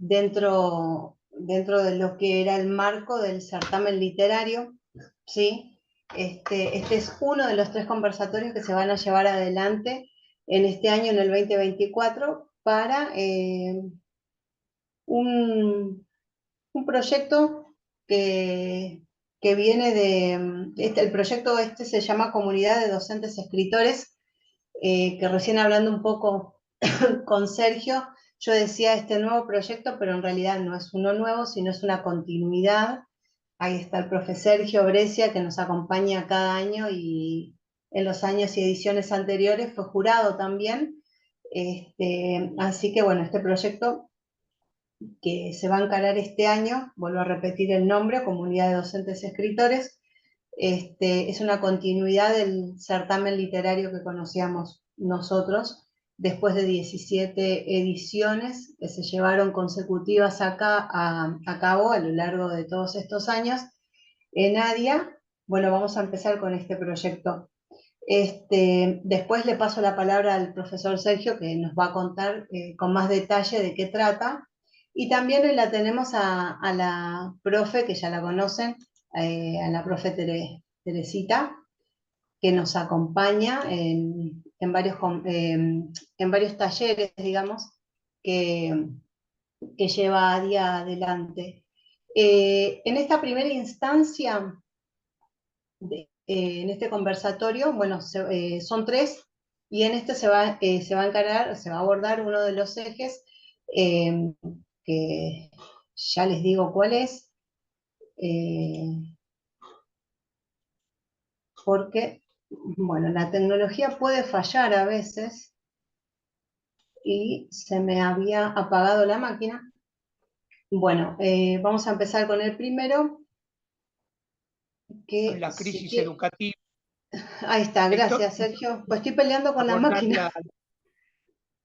dentro de lo que era el marco del certamen literario, ¿sí? Este es uno de los 3 conversatorios que se van a llevar adelante en este año, en el 2024, para un proyecto que viene el proyecto se llama Comunidad de Docentes Escritores, que recién hablando un poco con Sergio, yo decía este nuevo proyecto, pero en realidad no es uno nuevo, sino es una continuidad. Ahí está el profe Sergio Brescia, que nos acompaña cada año y en los años y ediciones anteriores fue jurado también. Así que bueno, este proyecto que se va a encarar este año, vuelvo a repetir el nombre, Comunidad de Docentes Escritores, es una continuidad del certamen literario que conocíamos nosotros, después de 17 ediciones que se llevaron consecutivas a cabo a lo largo de todos estos años. En ADIA, bueno, vamos a empezar con este proyecto. Después le paso la palabra al profesor Sergio, que nos va a contar con más detalle de qué trata. Y también hoy la tenemos a la profe, que ya la conocen, a la profe Teresita, que nos acompaña en varios talleres, digamos, que, que lleva a día adelante. En esta primera instancia, en este conversatorio, bueno, son 3, y en este se va a encarar, se va a abordar uno de los ejes, eh, que ya les digo cuál es, porque, bueno, la tecnología puede fallar a veces, y se me había apagado la máquina. Bueno, vamos a empezar con el primero, que La crisis educativa. Ahí está, gracias Sergio. Pues estoy peleando con la máquina.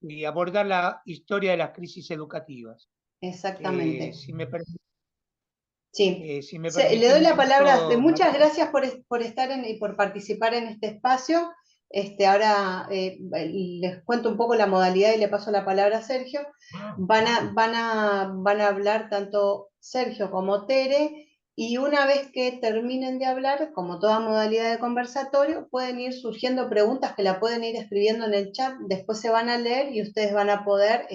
Y abordar la historia de las crisis educativas. Exactamente. Si me permite. Sí, Si me le doy la palabra. Muchas María. gracias por estar y por participar en este espacio. Ahora les cuento un poco la modalidad y le paso la palabra a Sergio. Van a hablar tanto Sergio como Tere, y una vez que terminen de hablar, como toda modalidad de conversatorio, pueden ir surgiendo preguntas que la pueden ir escribiendo en el chat, después se van a leer y ustedes van a poder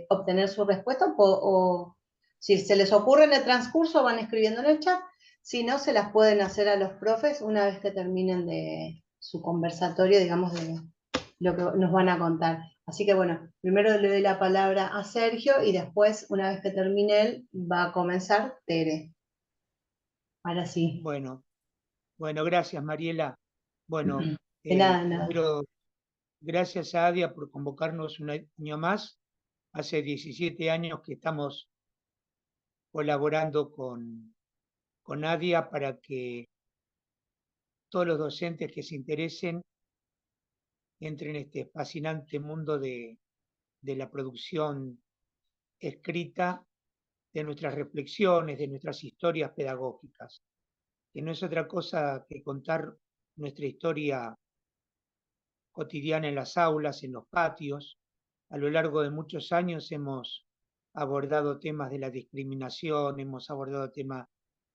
obtener su respuesta, o si se les ocurre en el transcurso van escribiendo en el chat, si no se las pueden hacer a los profes una vez que terminen de su conversatorio, digamos, de lo que nos van a contar. Así que bueno, primero le doy la palabra a Sergio y después, una vez que termine él, va a comenzar Tere. Ahora sí. Bueno, gracias Mariela. Bueno, De nada, nada. primero, gracias a ADIA por convocarnos un año más. Hace 17 años que estamos colaborando con ADIA para que todos los docentes que se interesen entren en este fascinante mundo de la producción escrita, de nuestras reflexiones, de nuestras historias pedagógicas, que no es otra cosa que contar nuestra historia cotidiana en las aulas, en los patios. A lo largo de muchos años hemos abordado temas de la discriminación, hemos abordado temas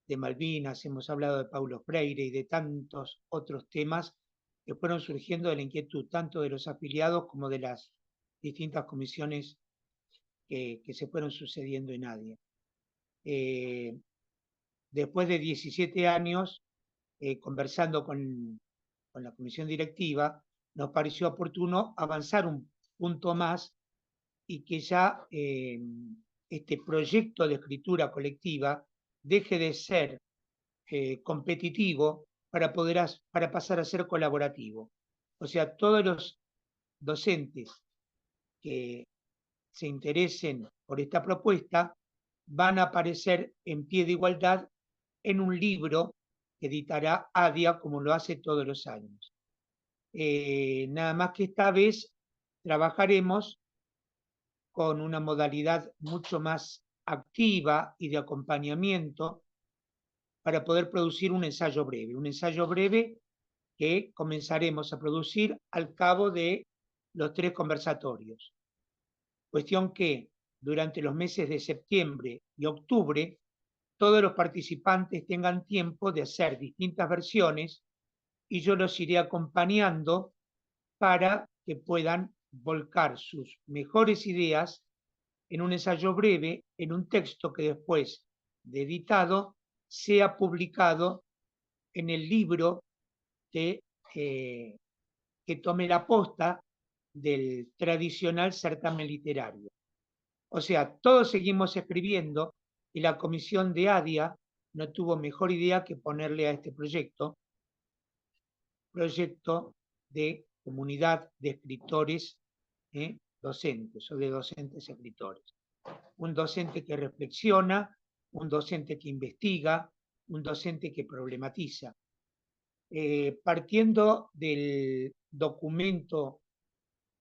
de Malvinas, hemos hablado de Paulo Freire y de tantos otros temas que fueron surgiendo de la inquietud tanto de los afiliados como de las distintas comisiones que se fueron sucediendo en ADIA. Después de 17 años conversando con la comisión directiva, nos pareció oportuno avanzar un punto más y que ya este proyecto de escritura colectiva deje de ser competitivo para pasar a ser colaborativo. O sea, todos los docentes que se interesen por esta propuesta van a aparecer en pie de igualdad en un libro que editará ADIA como lo hace todos los años. Nada más que esta vez trabajaremos con una modalidad mucho más activa y de acompañamiento para poder producir un ensayo breve que comenzaremos a producir al cabo de los 3 conversatorios. Cuestión que durante los meses de septiembre y octubre, todos los participantes tengan tiempo de hacer distintas versiones y yo los iré acompañando para que puedan volcar sus mejores ideas en un ensayo breve, en un texto que después de editado sea publicado en el libro que tome la posta del tradicional certamen literario. O sea, todos seguimos escribiendo y la comisión de ADIA no tuvo mejor idea que ponerle a este proyecto de comunidad de escritores docentes o de docentes escritores. Un docente que reflexiona, un docente que investiga, un docente que problematiza. Partiendo del documento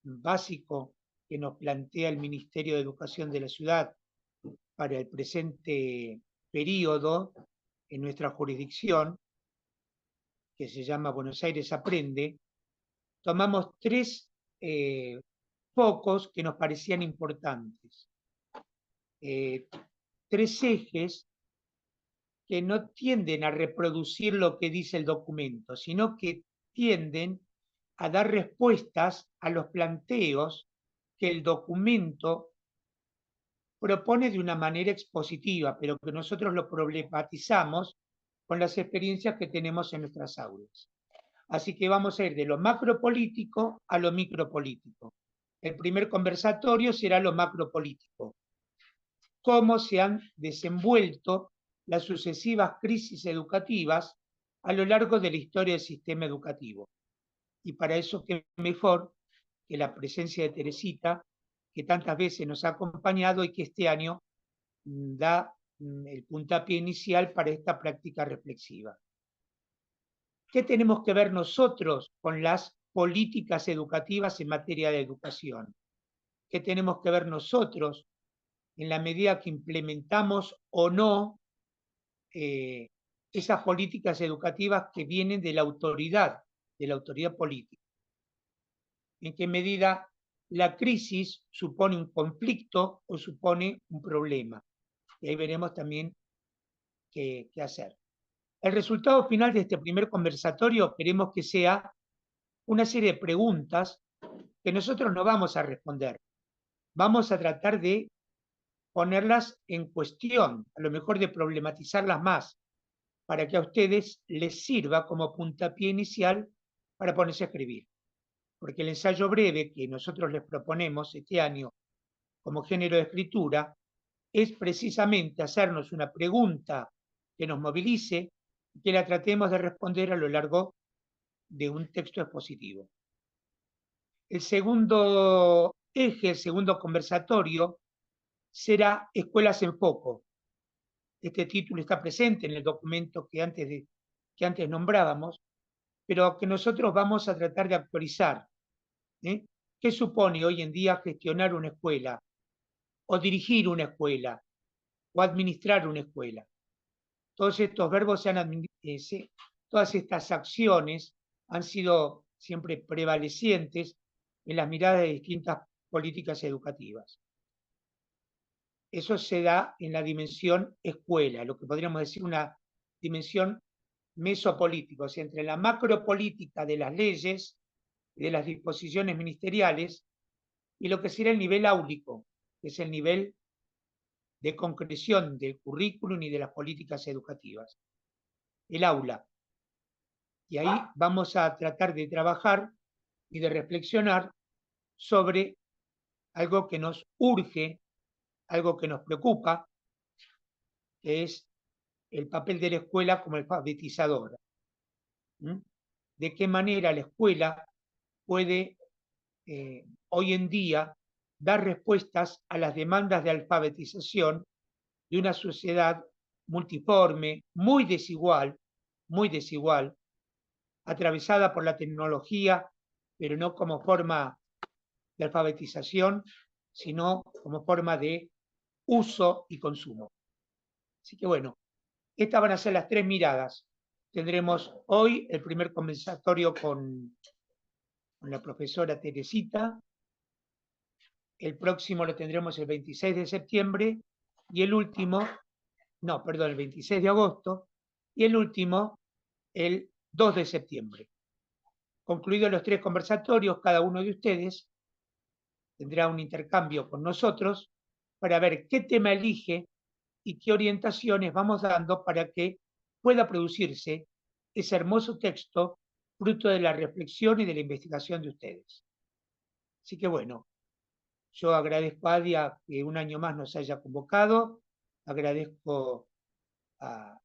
básico que nos plantea el Ministerio de Educación de la ciudad para el presente periodo en nuestra jurisdicción, que se llama Buenos Aires Aprende, tomamos tres focos que nos parecían importantes. Tres ejes que no tienden a reproducir lo que dice el documento, sino que tienden a dar respuestas a los planteos que el documento propone de una manera expositiva, pero que nosotros lo problematizamos con las experiencias que tenemos en nuestras aulas. Así que vamos a ir de lo macropolítico a lo micropolítico. El primer conversatorio será lo macropolítico. Cómo se han desenvuelto las sucesivas crisis educativas a lo largo de la historia del sistema educativo. Y para eso, qué mejor que la presencia de Teresita, que tantas veces nos ha acompañado y que este año da el puntapié inicial para esta práctica reflexiva. ¿Qué tenemos que ver nosotros con las políticas educativas en materia de educación? ¿Qué tenemos que ver nosotros en la medida que implementamos o no esas políticas educativas que vienen de la autoridad política? ¿En qué medida la crisis supone un conflicto o supone un problema? Y ahí veremos también qué hacer. El resultado final de este primer conversatorio queremos que sea una serie de preguntas que nosotros no vamos a responder. Vamos a tratar de ponerlas en cuestión, a lo mejor de problematizarlas más, para que a ustedes les sirva como puntapié inicial para ponerse a escribir. Porque el ensayo breve que nosotros les proponemos este año como género de escritura es precisamente hacernos una pregunta que nos movilice y que la tratemos de responder a lo largo de un texto expositivo. El segundo eje, el segundo conversatorio, será Escuelas en Foco. Este título está presente en el documento que antes nombrábamos, pero que nosotros vamos a tratar de actualizar. ¿Qué supone hoy en día gestionar una escuela, o dirigir una escuela, o administrar una escuela? Todos estos verbos todas estas acciones han sido siempre prevalecientes en las miradas de distintas políticas educativas. Eso se da en la dimensión escuela, lo que podríamos decir una dimensión mesopolítica, o sea, entre la macropolítica de las leyes, de las disposiciones ministeriales, y lo que será el nivel áulico, que es el nivel de concreción del currículum y de las políticas educativas. El aula. Y ahí vamos a tratar de trabajar y de reflexionar sobre algo que nos urge, algo que nos preocupa, que es el papel de la escuela como alfabetizadora. ¿De qué manera la escuela puede hoy en día dar respuestas a las demandas de alfabetización de una sociedad multiforme, muy desigual, atravesada por la tecnología, pero no como forma de alfabetización, sino como forma de uso y consumo? Así que bueno, estas van a ser las tres miradas. Tendremos hoy el primer conversatorio con la profesora Teresita. el próximo lo tendremos el 26 de septiembre y el último, no, perdón, el 26 de agosto y el último el 2 de septiembre. Concluidos los 3 conversatorios, cada uno de ustedes tendrá un intercambio con nosotros para ver qué tema elige y qué orientaciones vamos dando para que pueda producirse ese hermoso texto fruto de la reflexión y de la investigación de ustedes. Así que bueno, yo agradezco a Adia que un año más nos haya convocado, agradezco a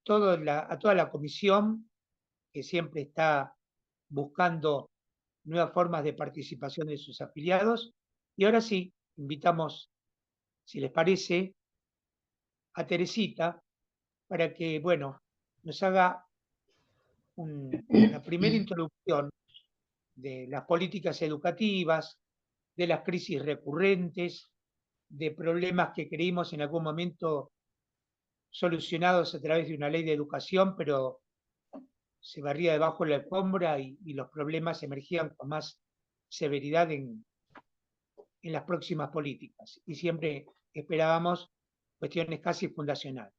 toda la comisión que siempre está buscando nuevas formas de participación de sus afiliados. Y ahora sí, invitamos, si les parece, a Teresita para que, bueno, nos haga una primera introducción de las políticas educativas, de las crisis recurrentes, de problemas que creímos en algún momento solucionados a través de una ley de educación, pero se barría debajo de la alfombra y los problemas emergían con más severidad en las próximas políticas. Y siempre esperábamos cuestiones casi fundacionales.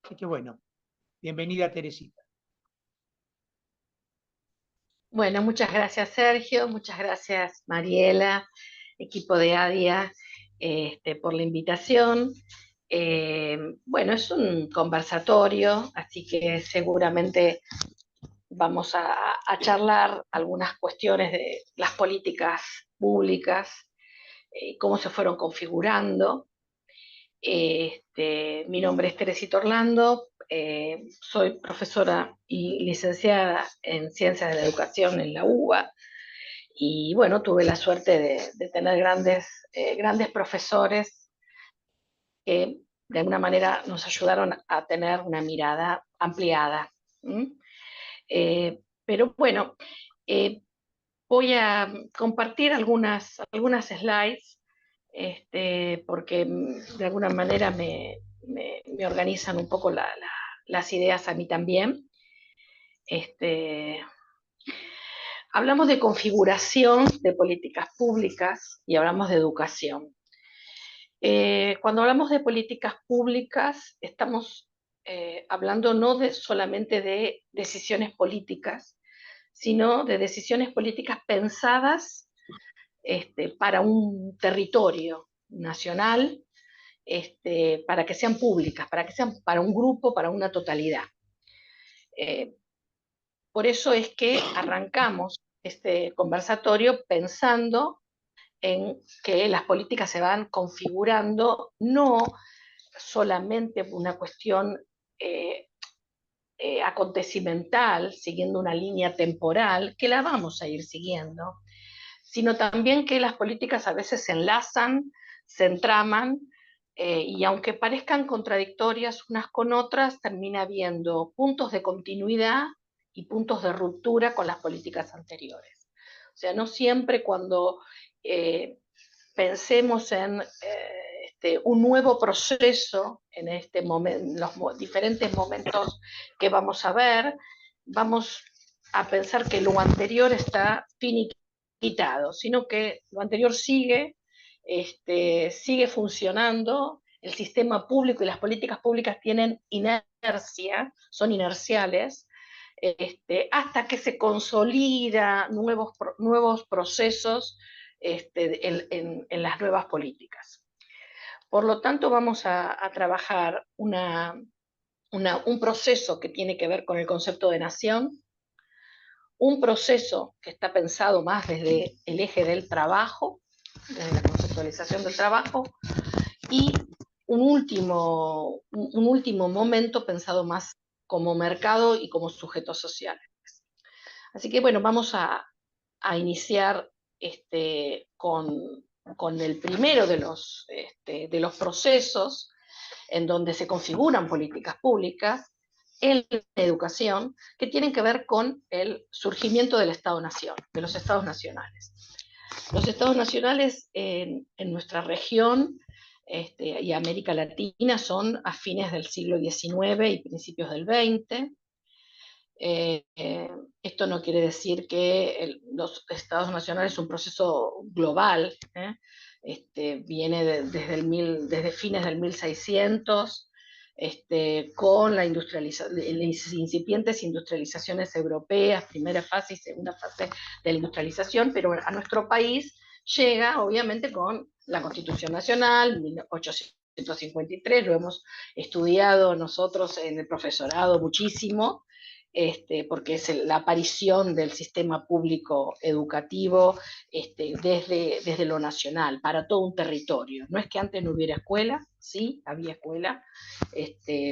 Así que bueno, bienvenida Teresita. Bueno, muchas gracias Sergio, muchas gracias Mariela, equipo de ADIA, por la invitación. Bueno, es un conversatorio, así que seguramente vamos a charlar algunas cuestiones de las políticas públicas, cómo se fueron configurando. Mi nombre es Teresita Orlando, soy profesora y licenciada en Ciencias de la Educación en la UBA, y bueno, tuve la suerte de tener grandes profesores que de alguna manera nos ayudaron a tener una mirada ampliada. Pero bueno, voy a compartir algunas slides, porque de alguna manera me organizan un poco las ideas a mí también. Hablamos de configuración de políticas públicas y hablamos de educación. Cuando hablamos de políticas públicas, estamos hablando no solamente de decisiones políticas, sino de decisiones políticas pensadas para un territorio nacional, para que sean públicas, para que sean para un grupo, para una totalidad. Por eso es que arrancamos este conversatorio pensando en que las políticas se van configurando no solamente por una cuestión acontecimental, siguiendo una línea temporal, que la vamos a ir siguiendo, sino también que las políticas a veces se enlazan, se entraman, y aunque parezcan contradictorias unas con otras, termina habiendo puntos de continuidad y puntos de ruptura con las políticas anteriores. O sea, no siempre cuando pensemos en un nuevo proceso en este momento, los diferentes momentos que vamos a ver, vamos a pensar que lo anterior está finiquitado, sino que lo anterior sigue funcionando, el sistema público y las políticas públicas tienen inercia, son inerciales, hasta que se consolida nuevos procesos en las nuevas políticas. Por lo tanto, vamos a trabajar un proceso que tiene que ver con el concepto de nación, un proceso que está pensado más desde el eje del trabajo, desde la conceptualización del trabajo, y un último momento pensado más como mercado y como sujetos sociales. Así que bueno, vamos a iniciar con el primero de los procesos en donde se configuran políticas públicas en la educación, que tienen que ver con el surgimiento del Estado-Nación, de los Estados nacionales. Los Estados nacionales en nuestra región y América Latina son a fines del siglo XIX y principios del XX. Esto no quiere decir que los estados nacionales es un proceso global, viene desde fines del 1600, con las incipientes industrializaciones europeas, primera fase y segunda fase de la industrialización, pero a nuestro país llega obviamente con la Constitución Nacional, 1853, lo hemos estudiado nosotros en el profesorado muchísimo, porque es la aparición del sistema público educativo desde lo nacional, para todo un territorio. No es que antes no hubiera escuela, sí, había escuela,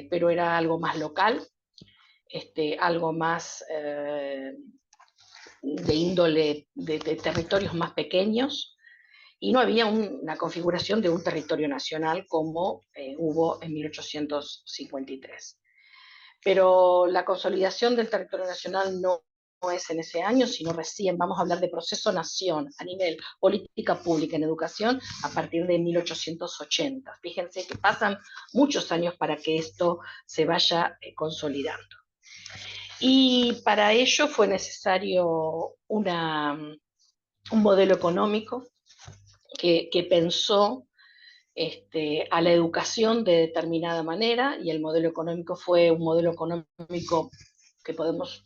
pero era algo más local, algo más de índole de territorios más pequeños, y no había una configuración de un territorio nacional como hubo en 1853. Pero la consolidación del territorio nacional no es en ese año, sino recién vamos a hablar de proceso nación a nivel política pública en educación a partir de 1880. Fíjense que pasan muchos años para que esto se vaya consolidando. Y para ello fue necesario un modelo económico que pensó a la educación de determinada manera, y el modelo económico fue un modelo económico que podemos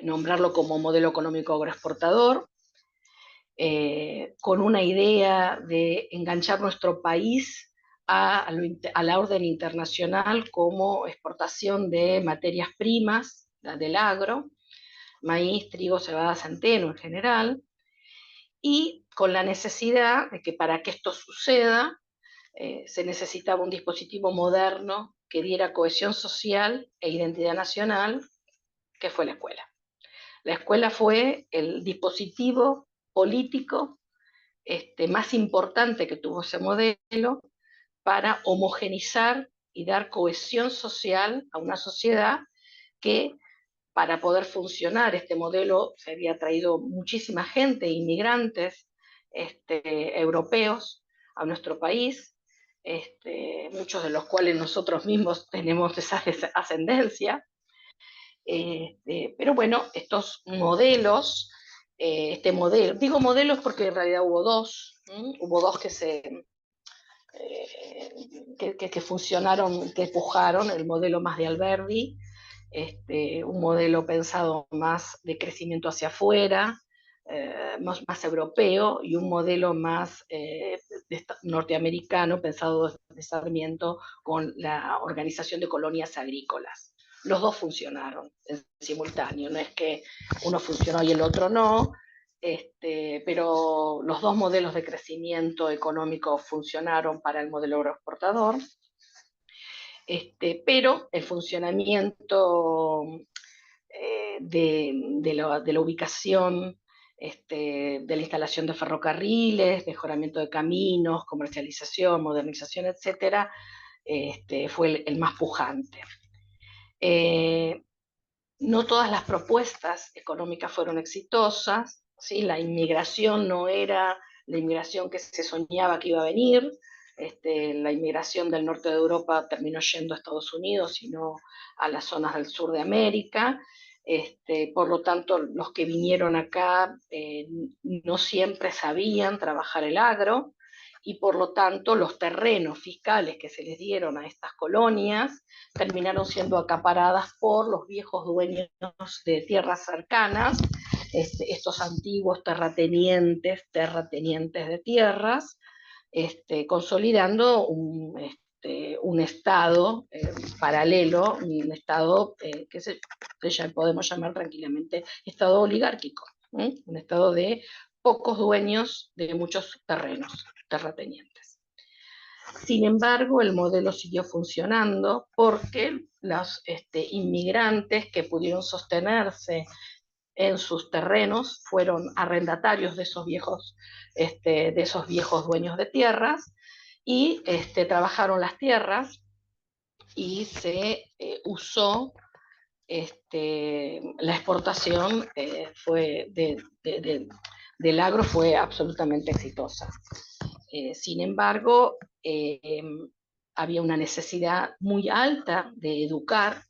nombrarlo como modelo económico agroexportador, con una idea de enganchar nuestro país a la orden internacional como exportación de materias primas del agro, maíz, trigo, cebada, centeno en general, y con la necesidad de que para que esto suceda se necesitaba un dispositivo moderno que diera cohesión social e identidad nacional, que fue la escuela. La escuela fue el dispositivo político más importante que tuvo ese modelo para homogenizar y dar cohesión social a una sociedad que, para poder funcionar este modelo, se había traído muchísima gente, inmigrantes europeos a nuestro país, muchos de los cuales nosotros mismos tenemos esa ascendencia. Pero bueno, estos modelos, digo modelos porque en realidad hubo dos que funcionaron, que pujaron, el modelo más de Alberdi, un modelo pensado más de crecimiento hacia afuera, más europeo, y un modelo más norteamericano, pensado de Sarmiento, con la organización de colonias agrícolas. Los dos funcionaron en simultáneo, no es que uno funcionó y el otro no, pero los dos modelos de crecimiento económico funcionaron para el modelo agroexportador. Pero el funcionamiento de la ubicación, de la instalación de ferrocarriles, mejoramiento de caminos, comercialización, modernización, etcétera, fue el más pujante. No todas las propuestas económicas fueron exitosas, ¿sí? La inmigración no era la inmigración que se soñaba que iba a venir. La inmigración del norte de Europa terminó yendo a Estados Unidos, sino a las zonas del sur de América. Por lo tanto, los que vinieron acá no siempre sabían trabajar el agro, y por lo tanto los terrenos fiscales que se les dieron a estas colonias terminaron siendo acaparadas por los viejos dueños de tierras cercanas, estos antiguos terratenientes de tierras, consolidando un estado paralelo, un estado que ya podemos llamar tranquilamente estado oligárquico, un estado de pocos dueños de muchos terrenos terratenientes. Sin embargo, el modelo siguió funcionando porque los inmigrantes que pudieron sostenerse en sus terrenos fueron arrendatarios de esos viejos dueños de tierras, y trabajaron las tierras, y se usó la exportación del agro fue absolutamente exitosa. Sin embargo, había una necesidad muy alta de educar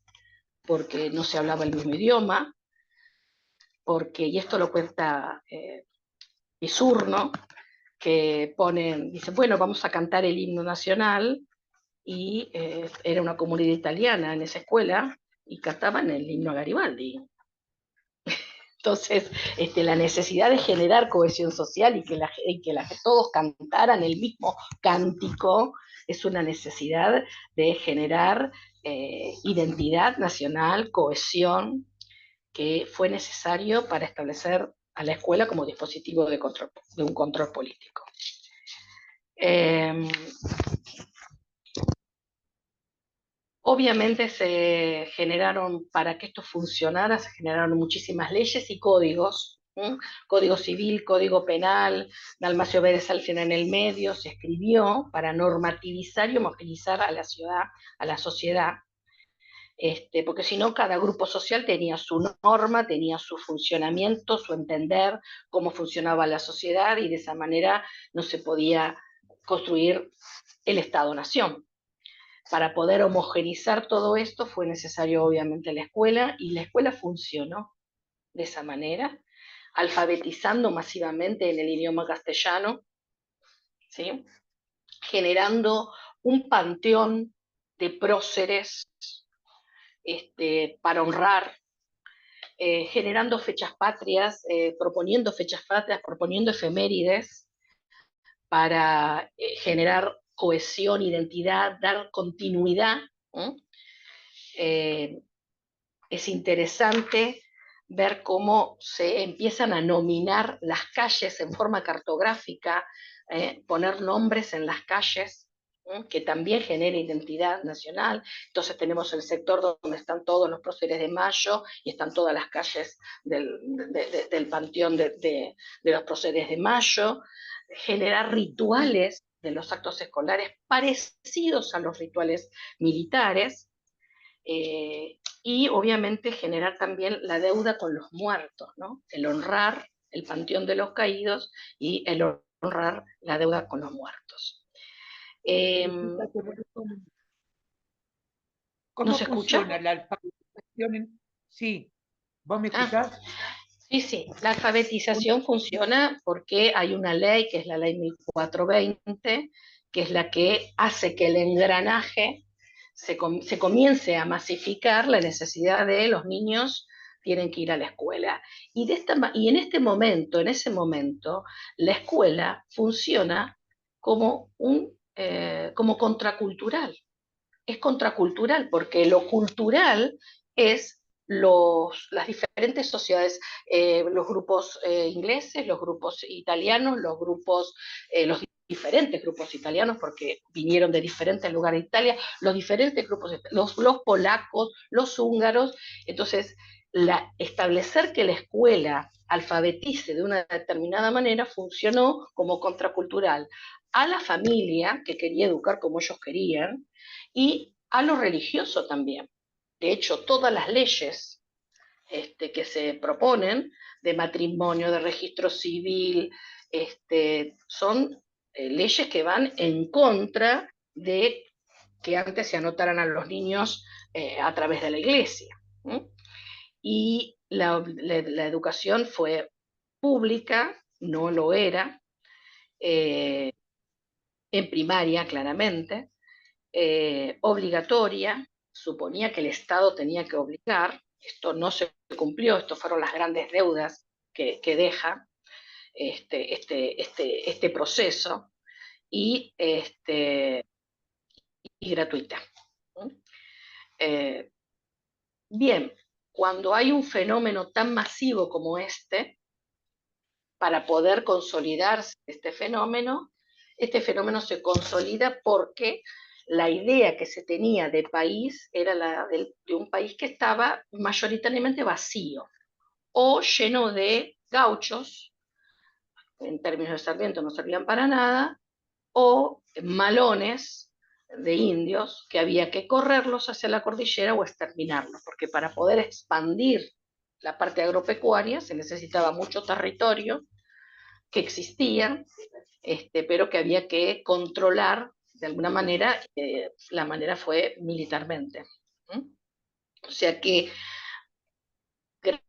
porque no se hablaba el mismo idioma, porque, y esto lo cuenta Pisurno, que dice, bueno, vamos a cantar el himno nacional, y era una comunidad italiana en esa escuela, y cantaban el himno a Garibaldi. Entonces, la necesidad de generar cohesión social y que todos cantaran el mismo cántico es una necesidad de generar identidad nacional, cohesión, que fue necesario para establecer a la escuela como dispositivo de un control político. Obviamente para que esto funcionara, se generaron muchísimas leyes y códigos, código civil, código penal, Dalmacio Vélez Alfina en el medio, se escribió para normativizar y homogeneizar a la ciudad, a la sociedad, porque si no, cada grupo social tenía su norma, tenía su funcionamiento, su entender, cómo funcionaba la sociedad, y de esa manera no se podía construir el Estado-Nación. Para poder homogeneizar todo esto fue necesario obviamente la escuela, y la escuela funcionó de esa manera, alfabetizando masivamente en el idioma castellano, ¿sí? Generando un panteón de próceres para honrar, generando fechas patrias, proponiendo fechas patrias, proponiendo efemérides para generar cohesión, identidad, dar continuidad. Es interesante ver cómo se empiezan a nominar las calles en forma cartográfica, poner nombres en las calles, que también genera identidad nacional. Entonces tenemos el sector donde están todos los próceres de Mayo y están todas las calles del panteón de los próceres de Mayo, generar rituales de los actos escolares parecidos a los rituales militares, y obviamente generar también la deuda con los muertos, ¿no? El honrar el panteón de los caídos y el honrar la deuda con los muertos. ¿Cómo ¿No se funciona escucha? la alfabetización? Sí, ¿vos me escuchás? Sí, la alfabetización funciona porque hay una ley, que es la ley 1420, que es la que hace que el engranaje se comience a masificar la necesidad de los niños tienen que ir a la escuela. Y en ese momento, la escuela funciona como como contracultural. Es contracultural porque lo cultural es las diferentes sociedades, los grupos ingleses, los grupos italianos, los diferentes grupos italianos, porque vinieron de diferentes lugares de Italia, los diferentes grupos, los polacos, los húngaros. Entonces, establecer que la escuela alfabetice de una determinada manera funcionó como contracultural a la familia, que quería educar como ellos querían, y a lo religioso también. De hecho, todas las leyes que se proponen de matrimonio, de registro civil, son leyes que van en contra de que antes se anotaran a los niños a través de la iglesia. Y la educación fue pública, no lo era, en primaria claramente, obligatoria, suponía que el Estado tenía que obligar, esto no se cumplió, estas fueron las grandes deudas que deja este proceso, y gratuita. Bien, cuando hay un fenómeno tan masivo como para poder consolidarse este fenómeno se consolida porque la idea que se tenía de país era la de un país que estaba mayoritariamente vacío o lleno de gauchos, en términos de Sarmiento no servían para nada, o malones de indios que había que correrlos hacia la cordillera o exterminarlos, porque para poder expandir la parte agropecuaria se necesitaba mucho territorio que existía, pero que había que controlar de alguna manera. La manera fue militarmente. O sea que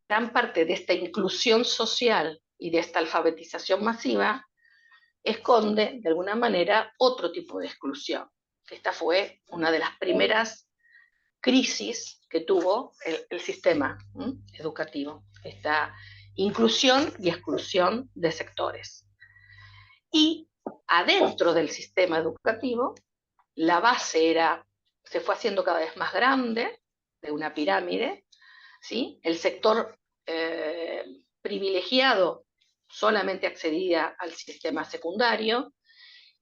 gran parte de esta inclusión social y de esta alfabetización masiva esconde, de alguna manera, otro tipo de exclusión. Esta fue una de las primeras crisis que tuvo el sistema educativo, esta inclusión y exclusión de sectores. Y adentro del sistema educativo, la base se fue haciendo cada vez más grande, de una pirámide, ¿sí? El sector privilegiado solamente accedía al sistema secundario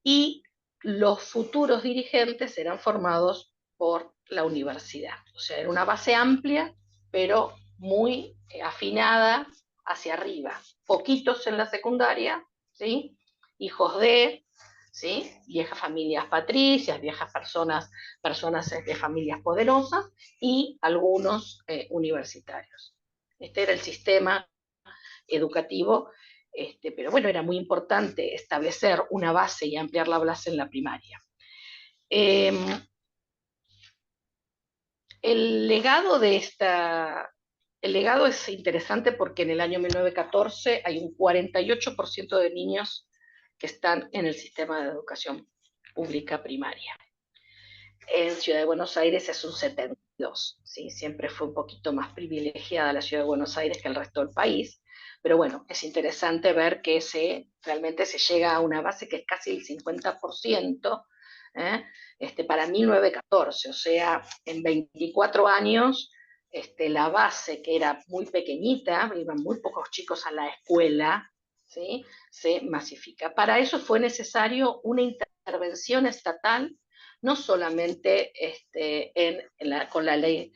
y los futuros dirigentes eran formados por la universidad. O sea, era una base amplia, pero muy afinada hacia arriba. Poquitos en la secundaria, ¿sí? Hijos de, ¿sí? Viejas familias patricias, viejas personas de familias poderosas y algunos universitarios. Este era el sistema educativo, pero bueno, era muy importante establecer una base y ampliar la base en la primaria. El legado es interesante porque en el año 1914 hay un 48% de niños que están en el sistema de educación pública primaria. En Ciudad de Buenos Aires es un 72%, ¿sí? Siempre fue un poquito más privilegiada la Ciudad de Buenos Aires que el resto del país, pero bueno, es interesante ver que realmente se llega a una base que es casi el 50%, para 1914, o sea, en 24 años, la base que era muy pequeñita, iban muy pocos chicos a la escuela, ¿sí? Se masifica. Para eso fue necesario una intervención estatal, no solamente con la ley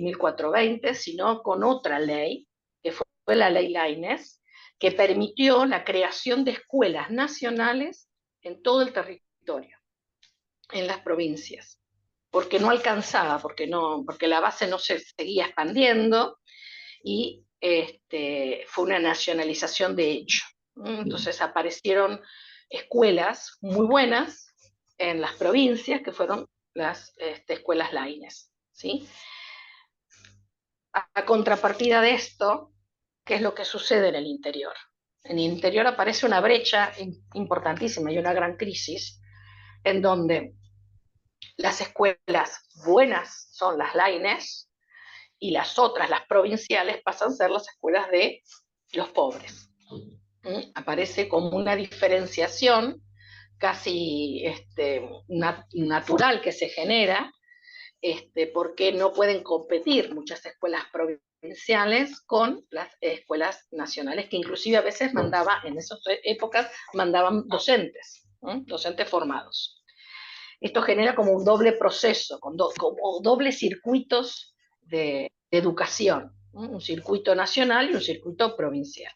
1420, sino con otra ley, que fue la ley Laínez, que permitió la creación de escuelas nacionales en todo el territorio, en las provincias, porque no alcanzaba, porque la base no se seguía expandiendo, y fue una nacionalización de hecho. Entonces aparecieron escuelas muy buenas en las provincias, que fueron las escuelas Laínez, ¿sí? A contrapartida de esto, ¿qué es lo que sucede en el interior? En el interior aparece una brecha importantísima y una gran crisis, en donde las escuelas buenas son las Laínez y las otras, las provinciales, pasan a ser las escuelas de los pobres. Aparece como una diferenciación casi natural que se genera, porque no pueden competir muchas escuelas provinciales con las escuelas nacionales, que inclusive a veces en esas épocas mandaban docentes, docentes formados. Esto genera como un doble proceso, como dobles circuitos de educación, un circuito nacional y un circuito provincial.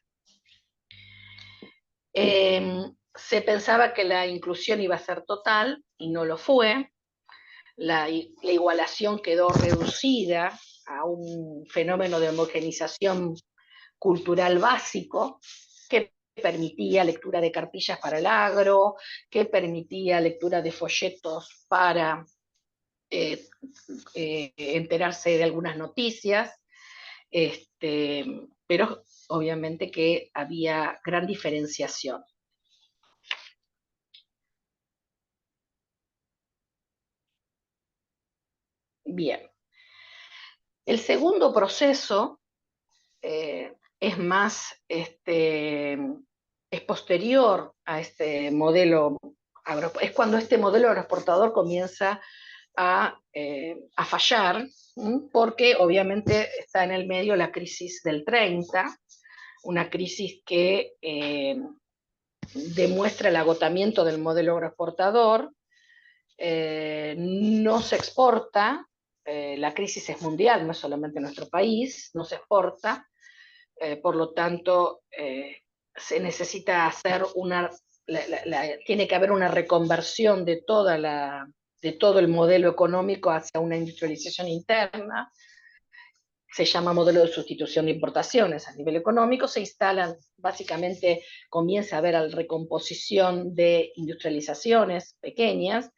Se pensaba que la inclusión iba a ser total y no lo fue. La igualación quedó reducida a un fenómeno de homogenización cultural básico que permitía lectura de cartillas para el agro, que permitía lectura de folletos para enterarse de algunas noticias, pero obviamente que había gran diferenciación. Bien. El segundo proceso es más, es posterior a este modelo, es cuando este modelo agroexportador comienza a fallar, porque obviamente está en el medio la crisis del 30, una crisis que demuestra el agotamiento del modelo agroexportador, no se exporta, la crisis es mundial, no es solamente en nuestro país, no se exporta, por lo tanto se necesita hacer tiene que haber una reconversión de todo el modelo económico hacia una industrialización interna. Se llama modelo de sustitución de importaciones. A nivel económico se instalan, básicamente comienza a haber la recomposición de industrializaciones pequeñas,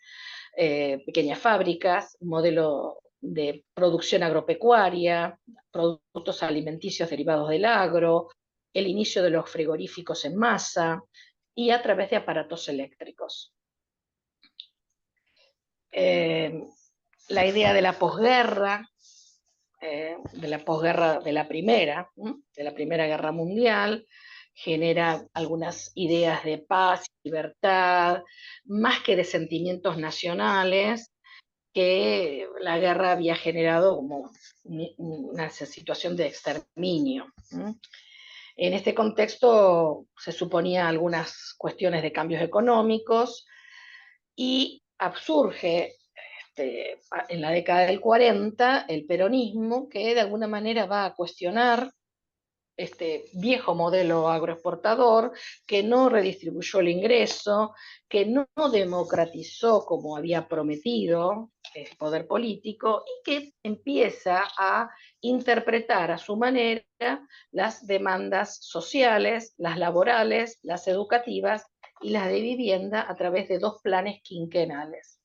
pequeñas fábricas, un modelo de producción agropecuaria, productos alimenticios derivados del agro, el inicio de los frigoríficos en masa y a través de aparatos eléctricos. La idea de la posguerra, de la Primera Guerra Mundial, genera algunas ideas de paz, libertad, más que de sentimientos nacionales, que la guerra había generado como una situación de exterminio. En este contexto se suponía algunas cuestiones de cambios económicos y surge en la década del 40 el peronismo, que de alguna manera va a cuestionar este viejo modelo agroexportador, que no redistribuyó el ingreso, que no democratizó como había prometido el poder político, y que empieza a interpretar a su manera las demandas sociales, las laborales, las educativas y las de vivienda a través de 2 planes quinquenales.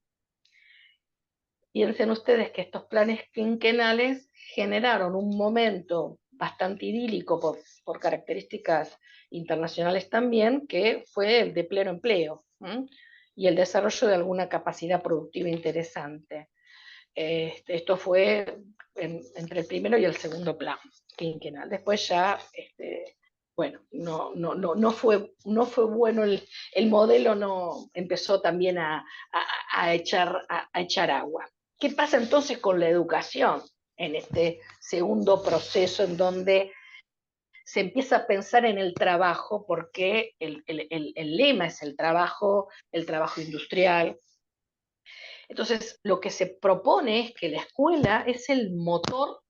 Piensen ustedes que estos planes quinquenales generaron un momento bastante idílico por características internacionales también, que fue el de pleno empleo, y el desarrollo de alguna capacidad productiva interesante. Esto fue entre el primero y el segundo plan quinquenal. Después ya, bueno, no fue bueno el modelo, no empezó también a echar agua. ¿Qué pasa entonces con la educación en este segundo proceso en donde se empieza a pensar en el trabajo, porque el lema es el trabajo industrial? Entonces, lo que se propone es que la escuela es el motor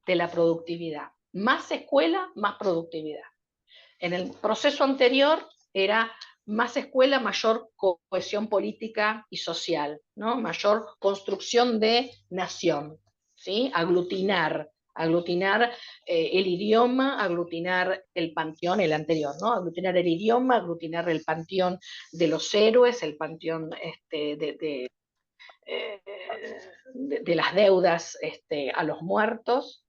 de la productividad. Más escuela, más productividad. En el proceso anterior era más escuela, mayor cohesión política y social, ¿no? Mayor construcción de nación, ¿sí? Aglutinar el idioma, aglutinar el panteón, el anterior, ¿no? Aglutinar el idioma, aglutinar el panteón de los héroes, el panteón de las deudas a los muertos,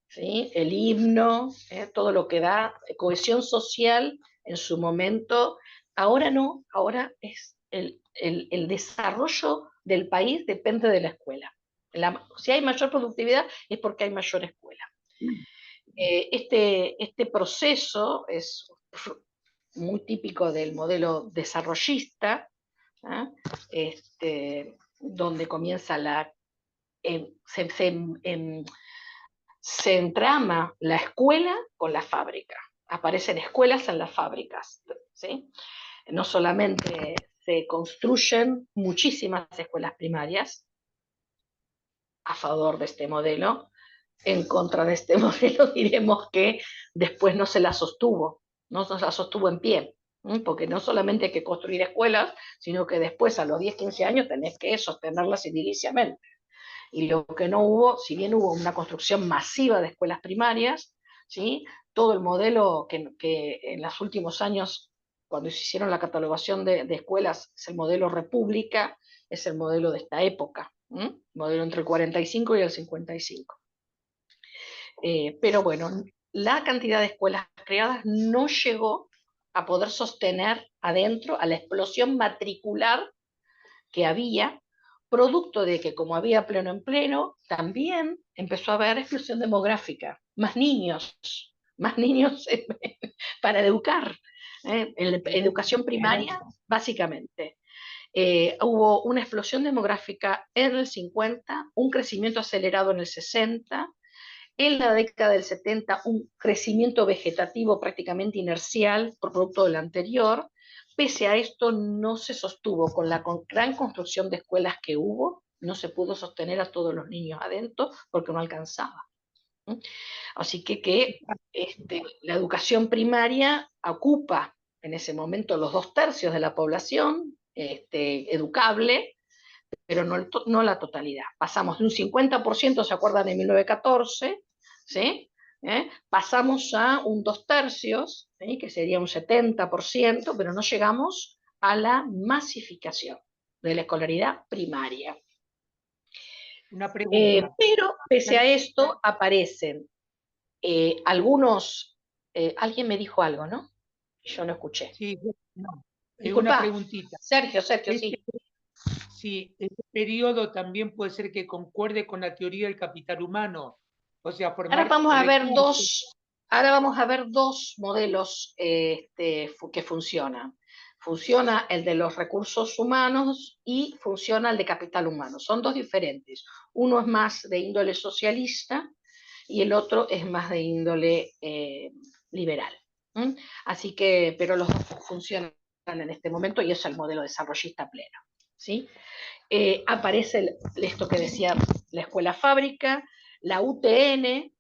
¿sí? El himno, todo lo que da cohesión social en su momento. Ahora no, ahora es el desarrollo del país depende de la escuela. Si hay mayor productividad es porque hay mayor escuela. Este proceso es muy típico del modelo desarrollista, donde comienza se entrama la escuela con la fábrica. Aparecen escuelas en las fábricas, ¿sí? No solamente se construyen muchísimas escuelas primarias a favor de este modelo, en contra de este modelo diremos que después no se la sostuvo en pie, porque no solamente hay que construir escuelas, sino que después a los 10, 15 años tenés que sostenerlas ediliciamente. Y lo que no hubo, si bien hubo una construcción masiva de escuelas primarias, ¿sí? Todo el modelo que en los últimos años, cuando se hicieron la catalogación de escuelas, es el modelo república, es el modelo de esta época, modelo entre el 45 y el 55. Pero bueno, la cantidad de escuelas creadas no llegó a poder sostener adentro a la explosión matricular que había, producto de que como había pleno empleo, también empezó a haber explosión demográfica, más niños para educar, educación primaria, básicamente. Hubo una explosión demográfica en el 50, un crecimiento acelerado en el 60, en la década del 70 un crecimiento vegetativo prácticamente inercial por producto del anterior. Pese a esto no se sostuvo con la gran construcción de escuelas que hubo, no se pudo sostener a todos los niños adentro porque no alcanzaba. Así que la educación primaria ocupa en ese momento los 2/3 de la población educable, pero no la totalidad. Pasamos de un 50%, ¿se acuerdan de 1914? ¿Sí? Pasamos a un 2/3, ¿sí? Que sería un 70%, pero no llegamos a la masificación de la escolaridad primaria. Una pregunta. Pero pese a esto aparecen algunos, alguien me dijo algo, ¿no? Yo no escuché. Sí, no, una Disculpa, preguntita. Sergio, sí. Sí, este periodo también puede ser que concuerde con la teoría del capital humano, o sea, Ahora formar vamos a ver recursos. dos modelos que funcionan. Funciona el de los recursos humanos y funciona el de capital humano. Son dos diferentes. Uno es más de índole socialista y el otro es más de índole liberal. ¿Mm? Así que, pero los dos funcionan en este momento y es el modelo desarrollista pleno. ¿Sí? Aparece esto que decía la escuela fábrica, la UTN,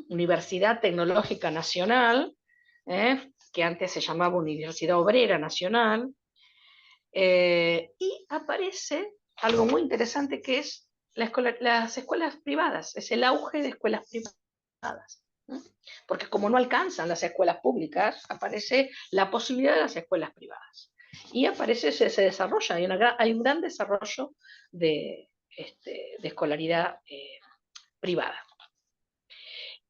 Universidad Tecnológica Nacional, que antes se llamaba Universidad Obrera Nacional, y aparece algo muy interesante que es las escuelas privadas, es el auge de escuelas privadas. Porque como no alcanzan las escuelas públicas, aparece la posibilidad de las escuelas privadas. Y aparece, se desarrolla, hay un gran desarrollo de escolaridad privada.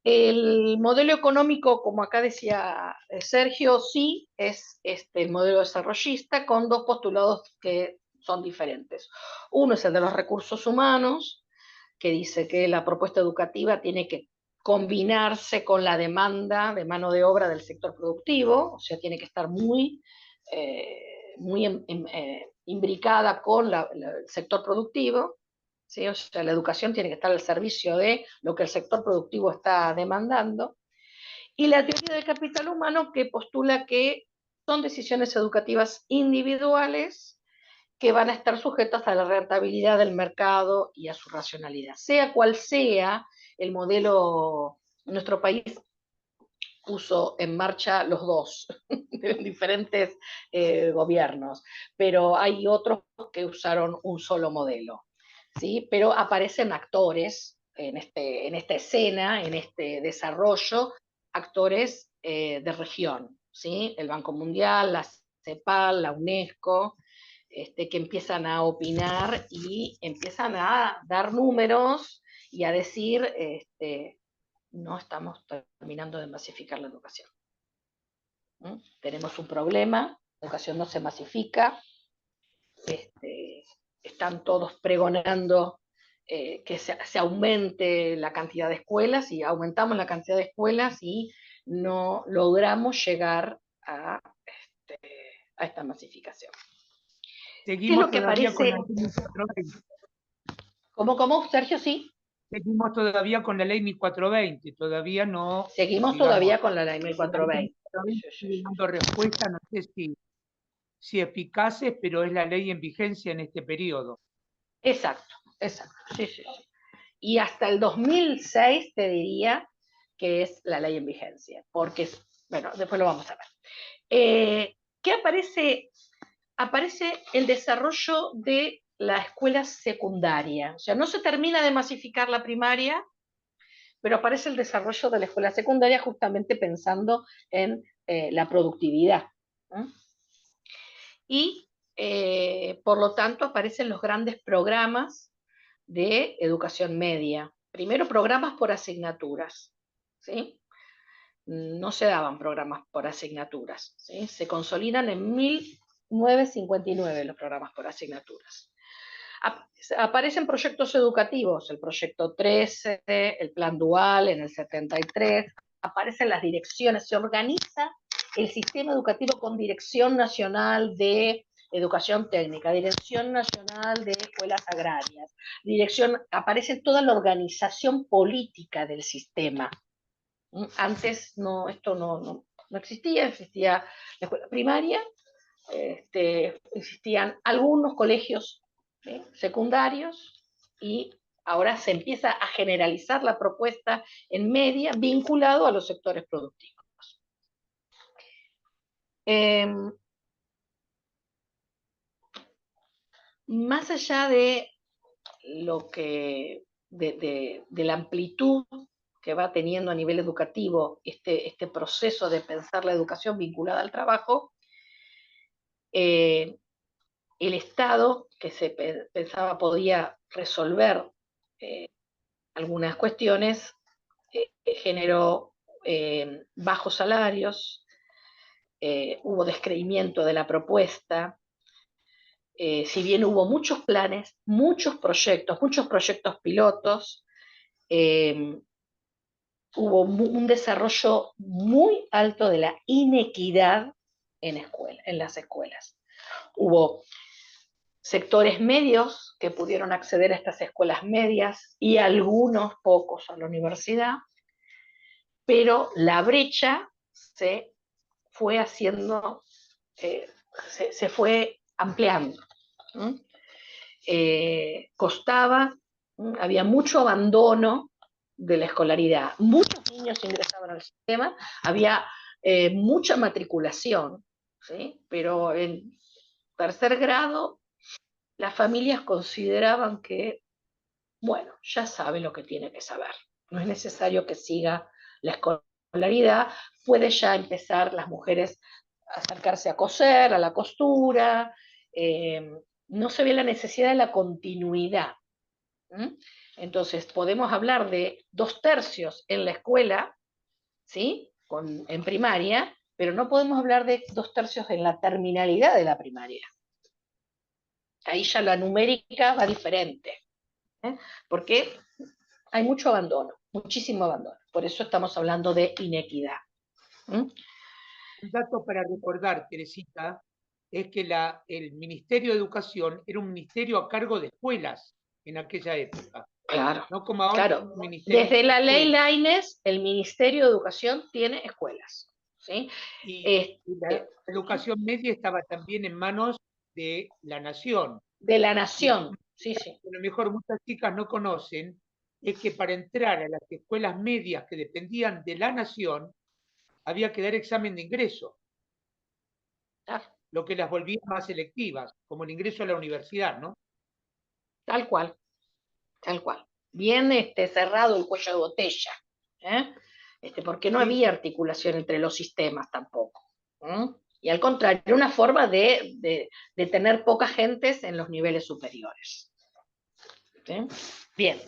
El modelo económico, como acá decía Sergio, sí es el modelo desarrollista con dos postulados que son diferentes. Uno es el de los recursos humanos, que dice que la propuesta educativa tiene que combinarse con la demanda de mano de obra del sector productivo, o sea, tiene que estar muy imbricada con el sector productivo. ¿Sí? O sea, la educación tiene que estar al servicio de lo que el sector productivo está demandando. Y la teoría del capital humano, que postula que son decisiones educativas individuales que van a estar sujetas a la rentabilidad del mercado y a su racionalidad. Sea cual sea el modelo, nuestro país puso en marcha los dos, en diferentes gobiernos, pero hay otros que usaron un solo modelo. ¿Sí? Pero aparecen actores en esta escena, en este desarrollo, actores de región, ¿sí? El Banco Mundial, la CEPAL, la UNESCO, que empiezan a opinar y empiezan a dar números y a decir, no estamos terminando de masificar la educación. Tenemos un problema, la educación no se masifica, están todos pregonando que se aumente la cantidad de escuelas y aumentamos la cantidad de escuelas y no logramos llegar a esta masificación. ¿Qué es Seguimos lo que todavía con aparece? la ley 1420. ¿Cómo, Sergio? Sí. Seguimos todavía con la ley 1420, todavía no, Seguimos digamos, todavía con la ley la ley 1420. 1420 Sí. sigue dando respuesta, no sé si eficaces, pero es la ley en vigencia en este periodo. Exacto. Sí. Y hasta el 2006 te diría que es la ley en vigencia, porque, bueno, después lo vamos a ver. ¿Qué aparece? Aparece el desarrollo de la escuela secundaria. O sea, no se termina de masificar la primaria, pero aparece el desarrollo de la escuela secundaria justamente pensando en la productividad. Y por lo tanto aparecen los grandes programas de educación media. Primero programas por asignaturas, ¿sí? No se daban programas por asignaturas, ¿sí? Se consolidan en 1959 los programas por asignaturas. Aparecen proyectos educativos, el proyecto 13, el plan dual en el 73, aparecen las direcciones, se organiza el sistema educativo con Dirección Nacional de Educación Técnica, Dirección Nacional de Escuelas Agrarias, aparece toda la organización política del sistema. Antes esto no existía la escuela primaria, existían algunos colegios secundarios y ahora se empieza a generalizar la propuesta en media vinculado a los sectores productivos. Más allá de lo que de la amplitud que va teniendo a nivel educativo este proceso de pensar la educación vinculada al trabajo, el Estado, que se pensaba podía resolver algunas cuestiones, generó bajos salarios, hubo descreimiento de la propuesta. Si bien hubo muchos planes, muchos proyectos pilotos, hubo un desarrollo muy alto de la inequidad en las escuelas. Hubo sectores medios que pudieron acceder a estas escuelas medias y algunos pocos a la universidad, pero la brecha se fue haciendo, se fue ampliando. Costaba, había mucho abandono de la escolaridad, muchos niños ingresaban al sistema, había mucha matriculación, ¿sí? Pero en tercer grado las familias consideraban que, bueno, ya sabe lo que tiene que saber, no es necesario que siga la escolaridad, puede ya empezar las mujeres a acercarse a coser, a la costura, no se ve la necesidad de la continuidad. Entonces podemos hablar de 2/3 en la escuela, ¿sí? En primaria, pero no podemos hablar de 2/3 en la terminalidad de la primaria. Ahí ya la numérica va diferente, porque hay mucho abandono, muchísimo abandono. Por eso estamos hablando de inequidad. Un dato para recordar, Teresita, es que el Ministerio de Educación era un ministerio a cargo de escuelas en aquella época. Claro, No como ahora. claro. Desde la ley Lainez, el Ministerio de Educación tiene escuelas, ¿sí? Y la educación media estaba también en manos de la nación. De la nación, sí, sí. A lo mejor muchas chicas no conocen es que para entrar a las escuelas medias que dependían de la nación había que dar examen de ingreso, lo que las volvía más selectivas, como el ingreso a la universidad, ¿no? Tal cual, tal cual. Bien cerrado el cuello de botella, porque no había articulación entre los sistemas tampoco. Y al contrario, una forma de tener pocas gentes en los niveles superiores. ¿Sí? Bien.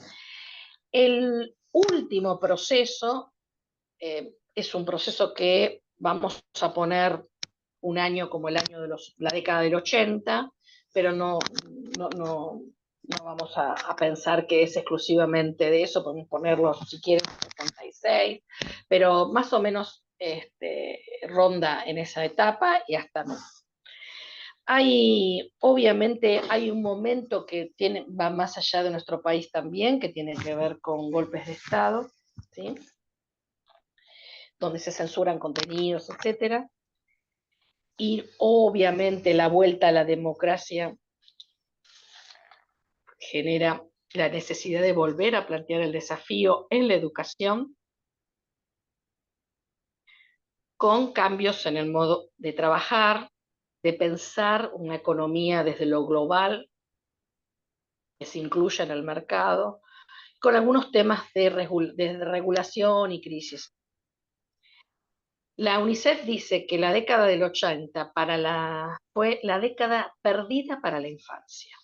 El último proceso es un proceso que vamos a poner un año como el año de la década del 80, pero no vamos a pensar que es exclusivamente de eso, podemos ponerlo si quieren 76, pero más o menos ronda en esa etapa y hasta no. Obviamente hay un momento que va más allá de nuestro país también, que tiene que ver con golpes de Estado, ¿sí? Donde se censuran contenidos, etc. Y obviamente la vuelta a la democracia genera la necesidad de volver a plantear el desafío en la educación, con cambios en el modo de trabajar, de pensar una economía desde lo global, que se incluya en el mercado, con algunos temas de regulación y crisis. La UNICEF dice que la década del 80 fue la década perdida para la infancia.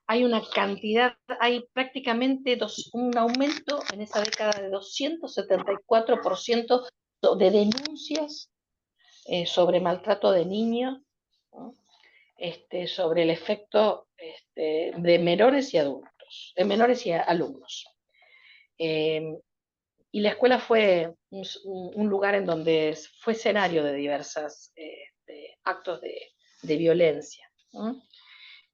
Hay prácticamente un aumento en esa década de 274% de denuncias sobre maltrato de niños, ¿no? Sobre el efecto de menores y adultos, menores y alumnos. Y la escuela fue un lugar en donde fue escenario de diversos actos de violencia, ¿no?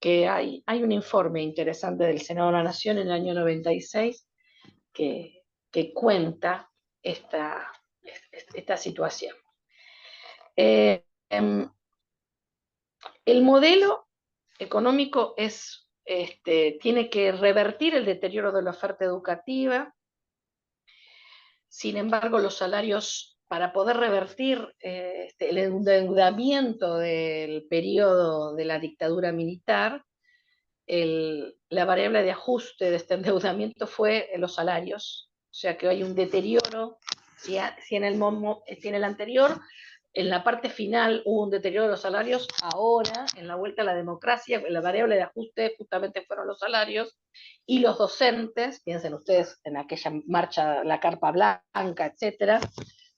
Que hay un informe interesante del Senado de la Nación en el año 96 que cuenta esta situación. El modelo económico tiene que revertir el deterioro de la oferta educativa. Sin embargo, los salarios, para poder revertir el endeudamiento del periodo de la dictadura militar, la variable de ajuste de este endeudamiento fue los salarios. O sea que hay un deterioro. Si en el anterior En la parte final hubo un deterioro de los salarios, ahora, en la vuelta a la democracia, la variable de ajuste justamente fueron los salarios, y los docentes, piensen ustedes en aquella marcha, la carpa blanca, etcétera,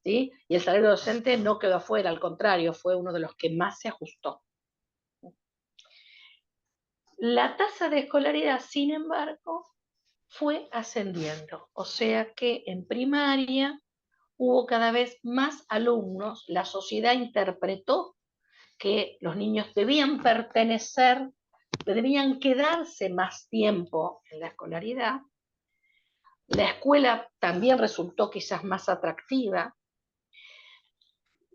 ¿sí? Y el salario docente no quedó afuera, al contrario, fue uno de los que más se ajustó. La tasa de escolaridad, sin embargo, fue ascendiendo, o sea que en primaria hubo cada vez más alumnos, la sociedad interpretó que los niños debían pertenecer, debían quedarse más tiempo en la escolaridad. La escuela también resultó quizás más atractiva.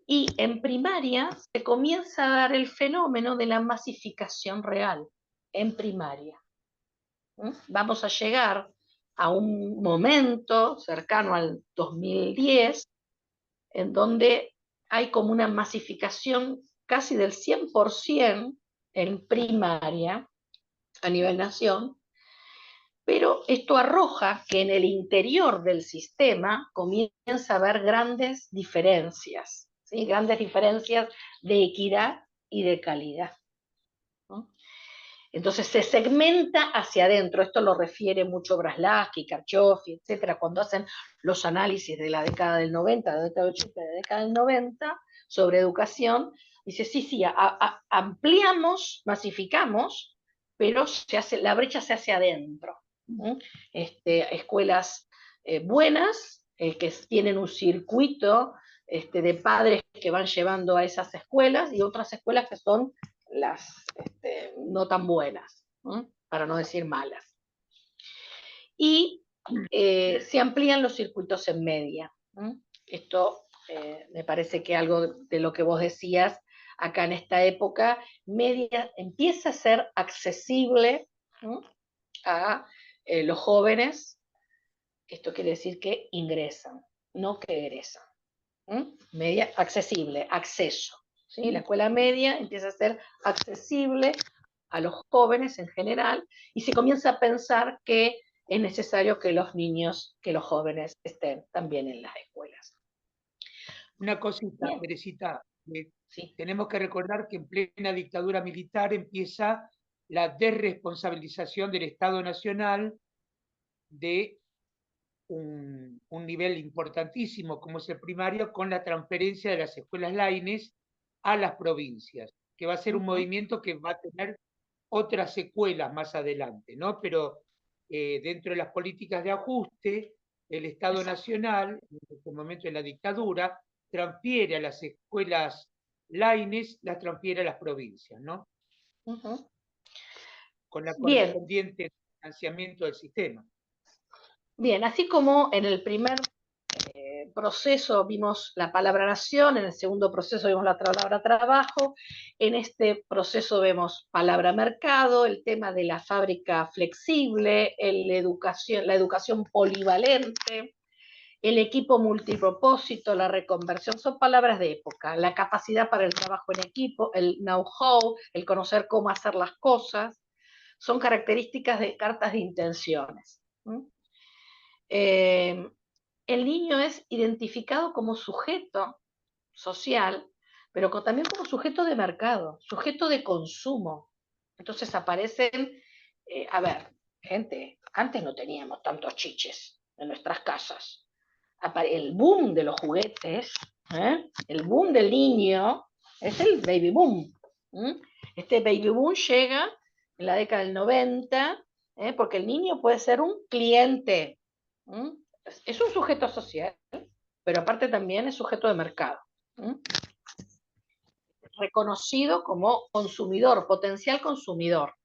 Y en primaria se comienza a dar el fenómeno de la masificación real, en primaria. Vamos a llegar a un momento cercano al 2010, en donde hay como una masificación casi del 100% en primaria a nivel nación, pero esto arroja que en el interior del sistema comienza a haber grandes diferencias, ¿sí? Grandes diferencias de equidad y de calidad, ¿no? Entonces se segmenta hacia adentro, esto lo refiere mucho Braslavsky, Karchowski, etcétera, cuando hacen los análisis de la década del 90, de la década del 80, de la década del 90, sobre educación, dice, sí, ampliamos, masificamos, pero la brecha se hace adentro. Escuelas buenas, que tienen un circuito de padres que van llevando a esas escuelas, y otras escuelas que son las no tan buenas, ¿no? Para no decir malas. Y se amplían los circuitos en media, ¿no? Esto me parece que algo de lo que vos decías acá en esta época, media empieza a ser accesible, ¿no? A los jóvenes. Esto quiere decir que ingresan, no que egresan. Media accesible, acceso. ¿Sí? La escuela media empieza a ser accesible a los jóvenes en general, y se comienza a pensar que es necesario que los niños, que los jóvenes estén también en las escuelas. Una cosita, Bien. Teresita, Sí. tenemos que recordar que en plena dictadura militar empieza la desresponsabilización del Estado Nacional de un nivel importantísimo como es el primario, con la transferencia de las escuelas Laines a las provincias, que va a ser un movimiento que va a tener otras secuelas más adelante, ¿no? Pero dentro de las políticas de ajuste, el Estado Nacional, en este momento de la dictadura, transfiere a las escuelas Laines, las transfiere a las provincias, ¿no? Con la correspondiente financiamiento del sistema. Bien, así como en el primer proceso vimos la palabra nación, en el segundo proceso vimos la palabra trabajo, en este proceso vemos palabra mercado, el tema de la fábrica flexible, la educación polivalente, el equipo multipropósito, la reconversión, son palabras de época, la capacidad para el trabajo en equipo, el know-how, el conocer cómo hacer las cosas, son características de cartas de intenciones. El niño es identificado como sujeto social, pero también como sujeto de mercado, sujeto de consumo. Entonces aparecen, a ver, gente, antes no teníamos tantos chiches en nuestras casas. El boom de los juguetes, el boom del niño, es el baby boom. Este baby boom llega en la década del 90, porque el niño puede ser un cliente. Es un sujeto social, pero aparte también es sujeto de mercado. Reconocido como consumidor, potencial consumidor.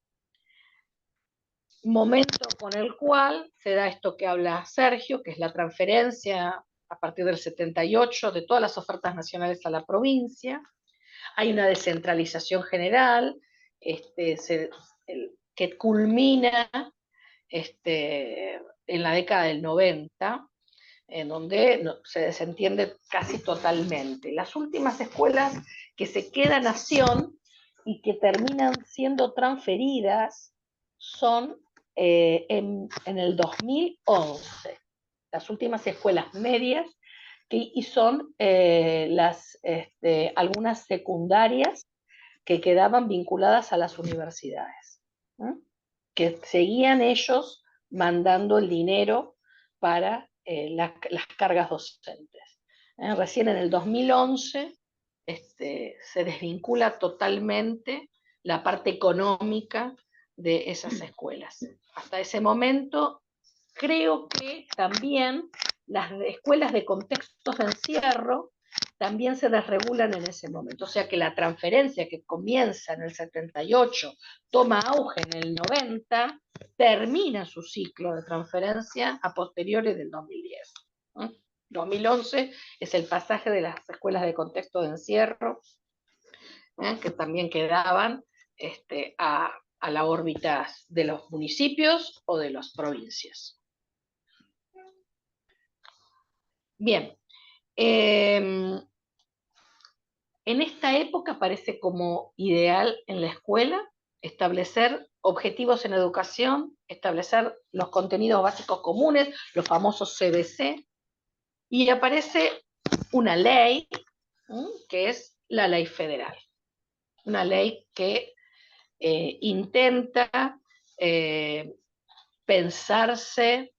Momento con el cual se da esto que habla Sergio, que es la transferencia a partir del 78 de todas las ofertas nacionales a la provincia. Hay una descentralización general que culmina en la década del 90, en donde se desentiende casi totalmente. Las últimas escuelas que se quedan nación y que terminan siendo transferidas son en el 2011. Las últimas escuelas medias y son algunas secundarias que quedaban vinculadas a las universidades, ¿no? Que seguían ellos mandando el dinero para las cargas docentes. Recién en el 2011 se desvincula totalmente la parte económica de esas escuelas. Hasta ese momento, creo que también las escuelas de contextos de encierro también se desregulan en ese momento. O sea que la transferencia que comienza en el 78, toma auge en el 90, termina su ciclo de transferencia a posteriores del 2010. 2011 es el pasaje de las escuelas de contexto de encierro, que también quedaban a la órbita de los municipios o de las provincias. Bien, en esta época parece como ideal en la escuela establecer objetivos en educación, establecer los contenidos básicos comunes, los famosos CBC, y aparece una ley, que es la ley federal. Una ley que intenta pensarse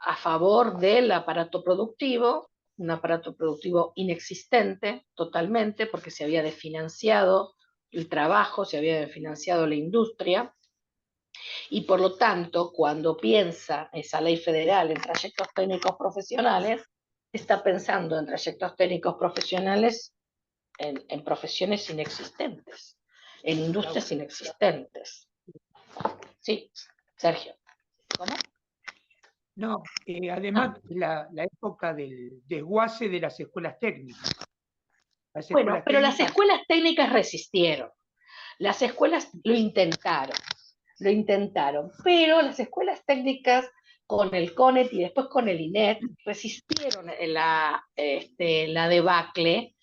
a favor del aparato productivo, un aparato productivo inexistente totalmente, porque se había desfinanciado el trabajo, se había desfinanciado la industria, y por lo tanto, cuando piensa esa ley federal en trayectos técnicos profesionales, está pensando en trayectos técnicos profesionales en profesiones inexistentes, en industrias inexistentes. Sí, Sergio. ¿Cómo? No, además la época del desguace de las escuelas técnicas. Bueno, pero las escuelas técnicas resistieron. Las escuelas lo intentaron, pero las escuelas técnicas con el CONET y después con el INET resistieron la debacle.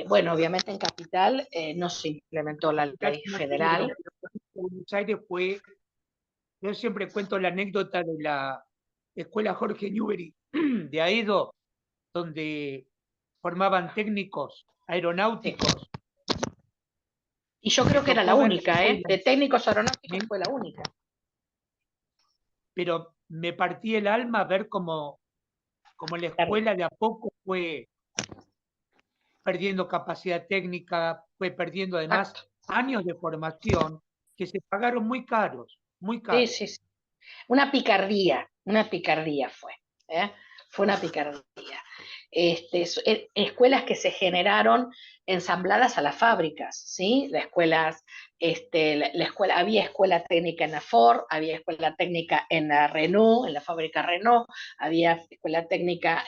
Bueno, obviamente en Capital no se implementó la ley federal. Buenos Aires fue, yo siempre cuento la anécdota de la escuela Jorge Newbery de Aedo, donde formaban técnicos aeronáuticos. Y yo creo que era la única, de técnicos aeronáuticos fue la única. Pero me partí el alma ver cómo la escuela de a poco fue perdiendo capacidad técnica, fue perdiendo además años de formación que se pagaron muy caros, muy caros. Sí, sí, sí. Una picardía fue. Fue una picardía. Escuelas que se generaron ensambladas a las fábricas, ¿sí? Había escuela técnica en la Ford, había escuela técnica en la Renault, en la fábrica Renault, había escuela técnica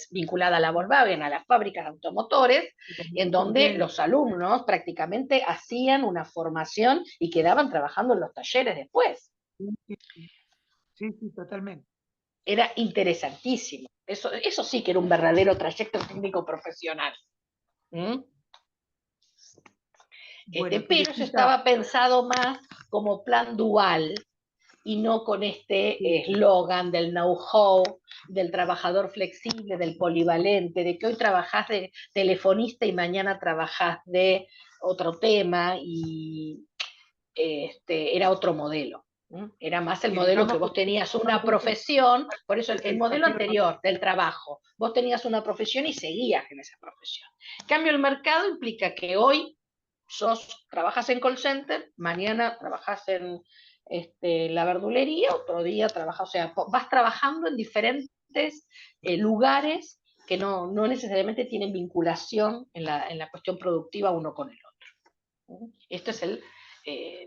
vinculada a la Volkswagen, a las fábricas de automotores, en donde los alumnos prácticamente hacían una formación y quedaban trabajando en los talleres después. Sí, totalmente. Era interesantísimo. Eso sí que era un verdadero trayecto técnico profesional. Bueno, pero eso estaba pensado más como plan dual y no con este eslogan del know-how, del trabajador flexible, del polivalente, de que hoy trabajás de telefonista y mañana trabajás de otro tema, y era otro modelo. Era más el modelo que vos tenías una profesión, por eso el modelo anterior del trabajo, vos tenías una profesión y seguías en esa profesión. En cambio, el mercado implica que hoy trabajas en call center, mañana trabajas en la verdulería, otro día trabajas, o sea, vas trabajando en diferentes lugares que no necesariamente tienen vinculación en la cuestión productiva uno con el otro. Este es el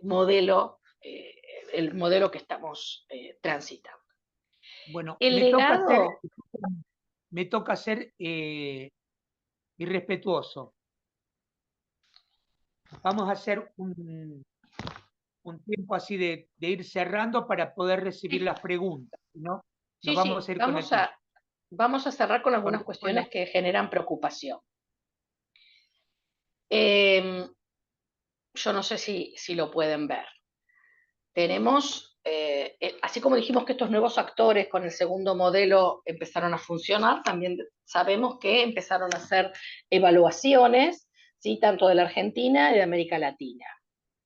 modelo que estamos transitando. Bueno, el legado... me toca ser irrespetuoso. Vamos a hacer un tiempo así de ir cerrando para poder recibir las preguntas, ¿no? Sí, vamos a cerrar con algunas cuestiones que generan preocupación. Yo no sé si lo pueden ver. tenemos, así como dijimos que estos nuevos actores con el segundo modelo empezaron a funcionar, también sabemos que empezaron a hacer evaluaciones, ¿sí? Tanto de la Argentina y de América Latina,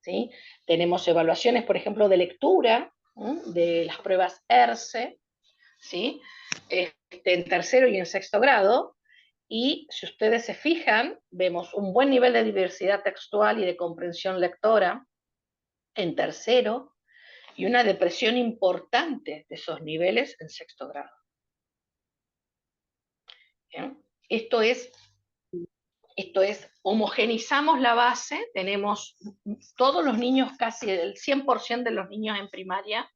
¿sí? Tenemos evaluaciones, por ejemplo, de lectura, de las pruebas ERCE, ¿sí? En tercero y en sexto grado, y si ustedes se fijan, vemos un buen nivel de diversidad textual y de comprensión lectora en tercero, y una depresión importante de esos niveles en sexto grado. ¿Bien? Esto es, homogenizamos la base, tenemos todos los niños, casi el 100% de los niños en primaria,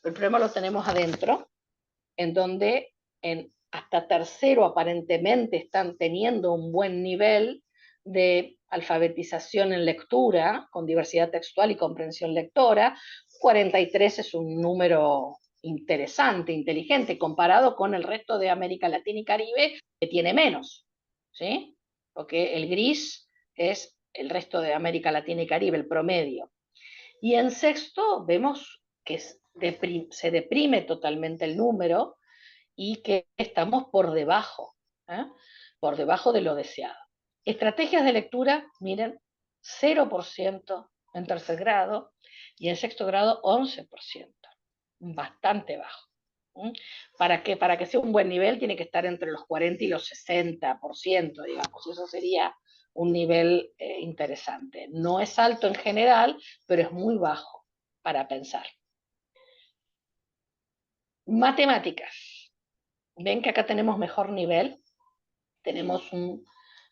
el problema lo tenemos adentro, en donde hasta tercero aparentemente están teniendo un buen nivel de alfabetización en lectura, con diversidad textual y comprensión lectora. 43 es un número interesante, inteligente, comparado con el resto de América Latina y Caribe, que tiene menos, ¿sí? Porque el gris es el resto de América Latina y Caribe, el promedio. Y en sexto vemos que se deprime totalmente el número y que estamos por debajo de lo deseado. Estrategias de lectura, miren, 0% en tercer grado y en sexto grado 11%, bastante bajo. ¿Para qué? Para que sea un buen nivel tiene que estar entre los 40 y los 60%, digamos, eso sería un nivel interesante. No es alto en general, pero es muy bajo para pensar. Matemáticas. Ven que acá tenemos mejor nivel, tenemos un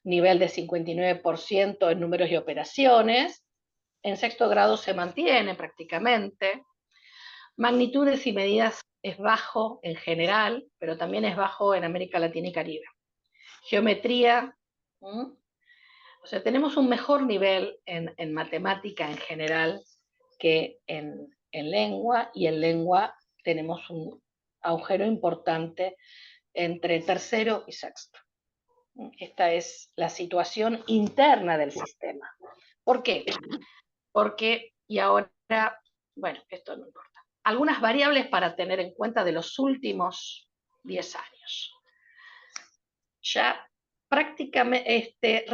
nivel de 59% en números y operaciones, en sexto grado se mantiene prácticamente, magnitudes y medidas es bajo en general, pero también es bajo en América Latina y Caribe. Geometría, o sea, tenemos un mejor nivel en matemática en general que en lengua, y en lengua tenemos un agujero importante entre tercero y sexto. Esta es la situación interna del sistema. ¿Por qué? Porque, y ahora, bueno, esto no importa. Algunas variables para tener en cuenta de los últimos 10 años. Ya prácticamente,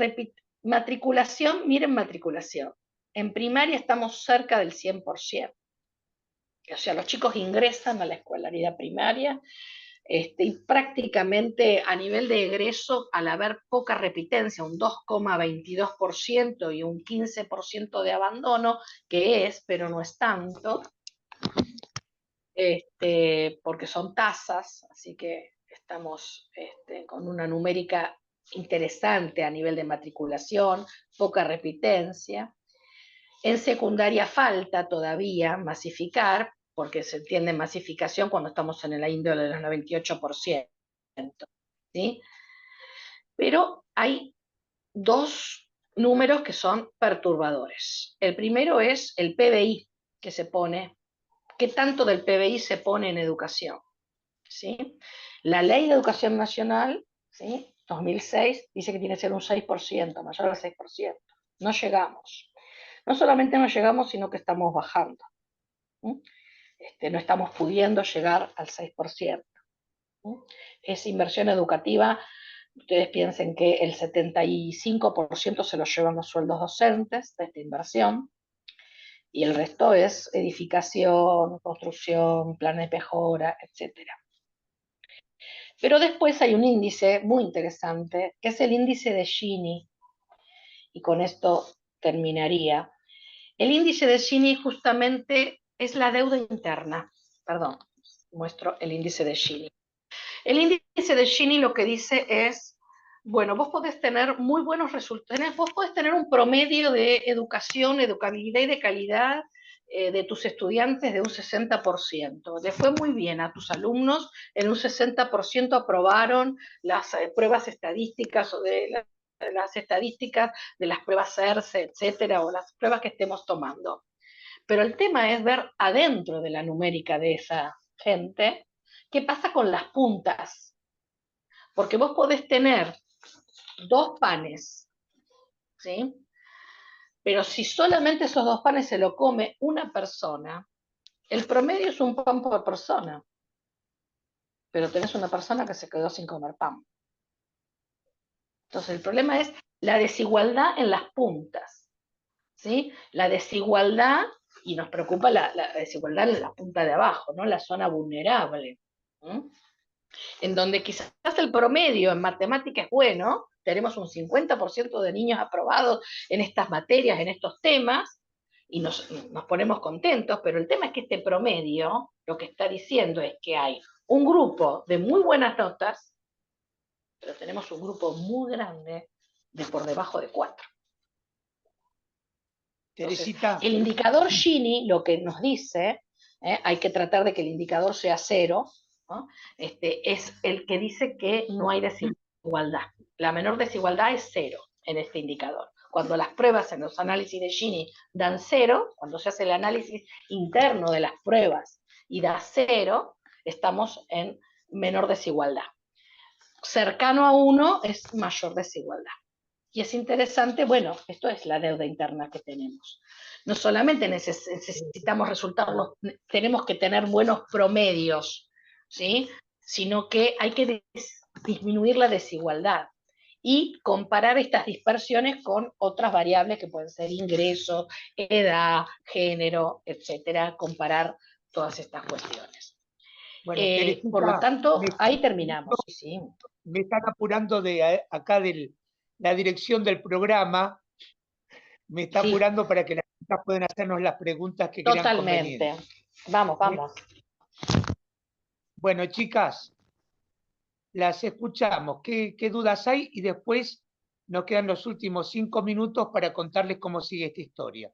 matriculación, miren matriculación. En primaria estamos cerca del 100%. O sea, los chicos ingresan a la escolaridad primaria, y prácticamente a nivel de egreso, al haber poca repitencia, un 2,22% y un 15% de abandono, que es, pero no es tanto, porque son tasas, así que estamos con una numérica interesante a nivel de matriculación, poca repitencia. En secundaria falta todavía masificar, porque se entiende masificación cuando estamos en la índole de los 98%, ¿sí? Pero hay dos números que son perturbadores. El primero es el PBI que se pone, ¿qué tanto del PBI se pone en educación? ¿Sí? La Ley de Educación Nacional, ¿sí? 2006, dice que tiene que ser un 6%, mayor al 6%. No llegamos. No solamente no llegamos, sino que estamos bajando. No estamos pudiendo llegar al 6%. Es inversión educativa. Ustedes piensen que el 75% se lo llevan los sueldos docentes de esta inversión, y el resto es edificación, construcción, planes de mejora, etc. Pero después hay un índice muy interesante, que es el índice de Gini, y con esto terminaría. El índice de Gini justamente es la deuda interna. Perdón, muestro el índice de Gini. El índice de Gini lo que dice es, bueno, vos podés tener muy buenos resultados, vos podés tener un promedio de educación, educabilidad y de calidad de tus estudiantes de un 60%. Le fue muy bien a tus alumnos, en un 60% aprobaron las pruebas estadísticas o de las estadísticas de las pruebas ERCE, etcétera, o las pruebas que estemos tomando. Pero el tema es ver adentro de la numérica de esa gente qué pasa con las puntas. Porque vos podés tener 2 panes, ¿sí? Pero si solamente esos 2 panes se lo come una persona, El promedio es un pan por persona, pero tenés una persona que se quedó sin comer pan. Entonces el problema es la desigualdad en las puntas, ¿sí? La desigualdad, y nos preocupa la desigualdad en la punta de abajo, ¿no? La zona vulnerable, ¿no? En donde quizás el promedio en matemática es bueno, tenemos un 50% de niños aprobados en estas materias, en estos temas, y nos ponemos contentos, pero el tema es que este promedio lo que está diciendo es que hay un grupo de muy buenas notas, pero tenemos un grupo muy grande de por debajo de 4. Entonces, Teresita, el indicador Gini lo que nos dice, hay que tratar de que el indicador sea 0, ¿no? Es el que dice que no hay desigualdad. La menor desigualdad es 0 en este indicador. Cuando las pruebas en los análisis de Gini dan 0, cuando se hace el análisis interno de las pruebas y da 0, estamos en menor desigualdad. Cercano a 1 es mayor desigualdad. Y es interesante, bueno, esto es la deuda interna que tenemos. No solamente necesitamos resultados, tenemos que tener buenos promedios, ¿sí? Sino que hay que disminuir la desigualdad y comparar estas dispersiones con otras variables que pueden ser ingreso, edad, género, etcétera, comparar todas estas cuestiones. bueno, Por lo Teresita, tanto, ahí terminamos. Sí. me están apurando de acá de la dirección del programa, me está Sí, apurando para que las chicas puedan hacernos las preguntas que crean totalmente. convenientes. Vamos, ¿Eh? vamos. Bueno, chicas, las escuchamos. ¿Qué dudas hay? Y después nos quedan los últimos 5 minutos para contarles cómo sigue esta historia.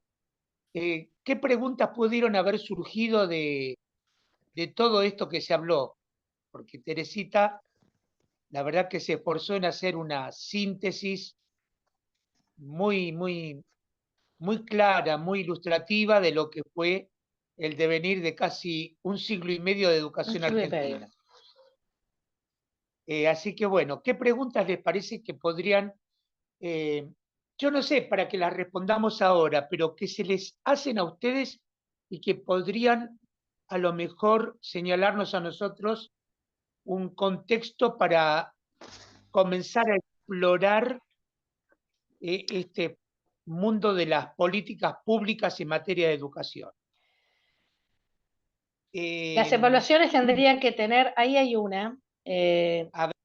¿Qué preguntas pudieron haber surgido de todo esto que se habló? Porque Teresita, la verdad que se esforzó en hacer una síntesis muy, muy, muy clara, muy ilustrativa de lo que fue el devenir de casi un siglo y medio de educación argentina. Así que bueno, ¿qué preguntas les parece que podrían, yo no sé para que las respondamos ahora, pero que se les hacen a ustedes y que podrían a lo mejor señalarnos a nosotros un contexto para comenzar a explorar este mundo de las políticas públicas en materia de educación? Las evaluaciones tendrían que tener, ahí hay una. A ver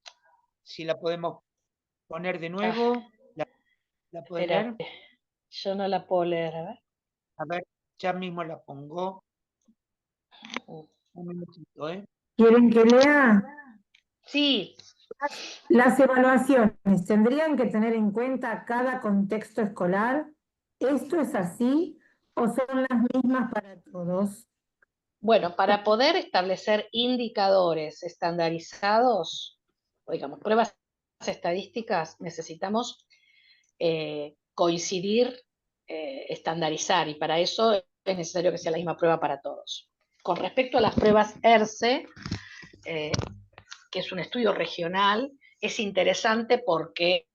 si la podemos poner de Ah, nuevo. ¿La pueden espera, leer? yo no la puedo leer, a ver. A ver, ya mismo la pongo. Un minutito, ¿eh? ¿Quieren que lea? Sí, Las evaluaciones tendrían que tener en cuenta cada contexto escolar. ¿Esto es así o son las mismas para todos? bueno, para poder establecer indicadores estandarizados, o digamos, pruebas estadísticas, necesitamos coincidir, estandarizar, y para eso es necesario que sea la misma prueba para todos. Con respecto a las pruebas ERCE, que es un estudio regional, es interesante porque,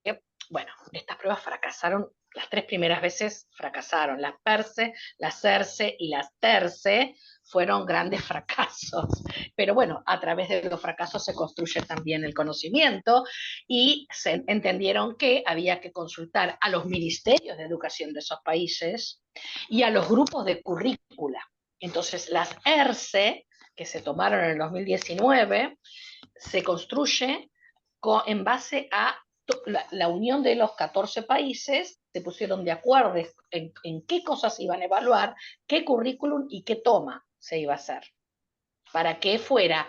bueno, estas pruebas fracasaron, las 3 primeras veces fracasaron, las PERCE, las CERCE y las TERCE fueron grandes fracasos, pero bueno, a través de los fracasos se construye también el conocimiento y se entendieron que había que consultar a los ministerios de educación de esos países y a los grupos de currícula. Entonces las ERCE, que se tomaron en el 2019, se construye en base a la unión de los 14 países, se pusieron de acuerdo en qué cosas se iban a evaluar, qué currículum y qué toma se iba a hacer, para que fuera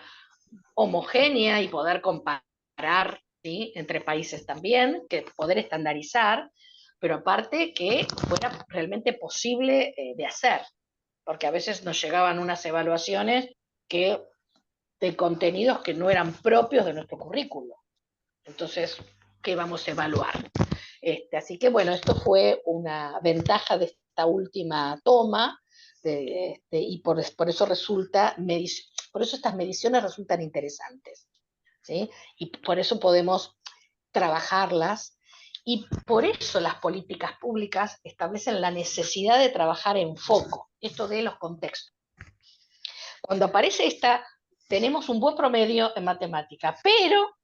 homogénea y poder comparar, ¿sí?, entre países también, que poder estandarizar, pero aparte que fuera realmente posible de hacer, porque a veces nos llegaban unas evaluaciones que de contenidos que no eran propios de nuestro currículo. Entonces, ¿qué vamos a evaluar? Así que bueno, esto fue una ventaja de esta última toma, y por eso por eso estas mediciones resultan interesantes, ¿sí? Y por eso podemos trabajarlas, y por eso las políticas públicas establecen la necesidad de trabajar en foco, esto de los contextos. Cuando aparece esta, tenemos un buen promedio en matemática, pero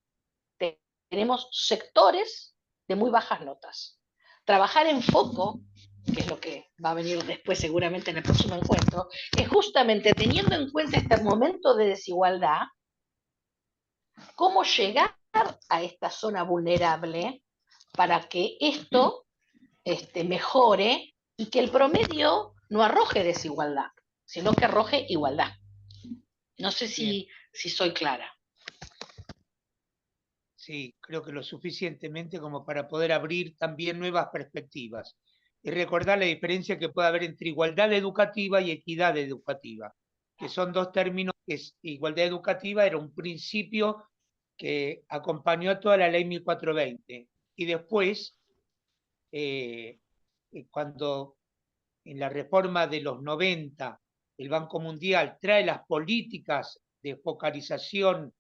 tenemos sectores de muy bajas notas. Trabajar en foco, que es lo que va a venir después seguramente en el próximo encuentro, es justamente teniendo en cuenta este momento de desigualdad, cómo llegar a esta zona vulnerable para que esto mejore y que el promedio no arroje desigualdad, sino que arroje igualdad. No sé si soy clara. Sí, creo que lo suficientemente como para poder abrir también nuevas perspectivas y recordar la diferencia que puede haber entre igualdad educativa y equidad educativa, que son dos términos que igualdad educativa era un principio que acompañó a toda la ley 1420 y después, cuando en la reforma de los 90 el Banco Mundial trae las políticas de focalización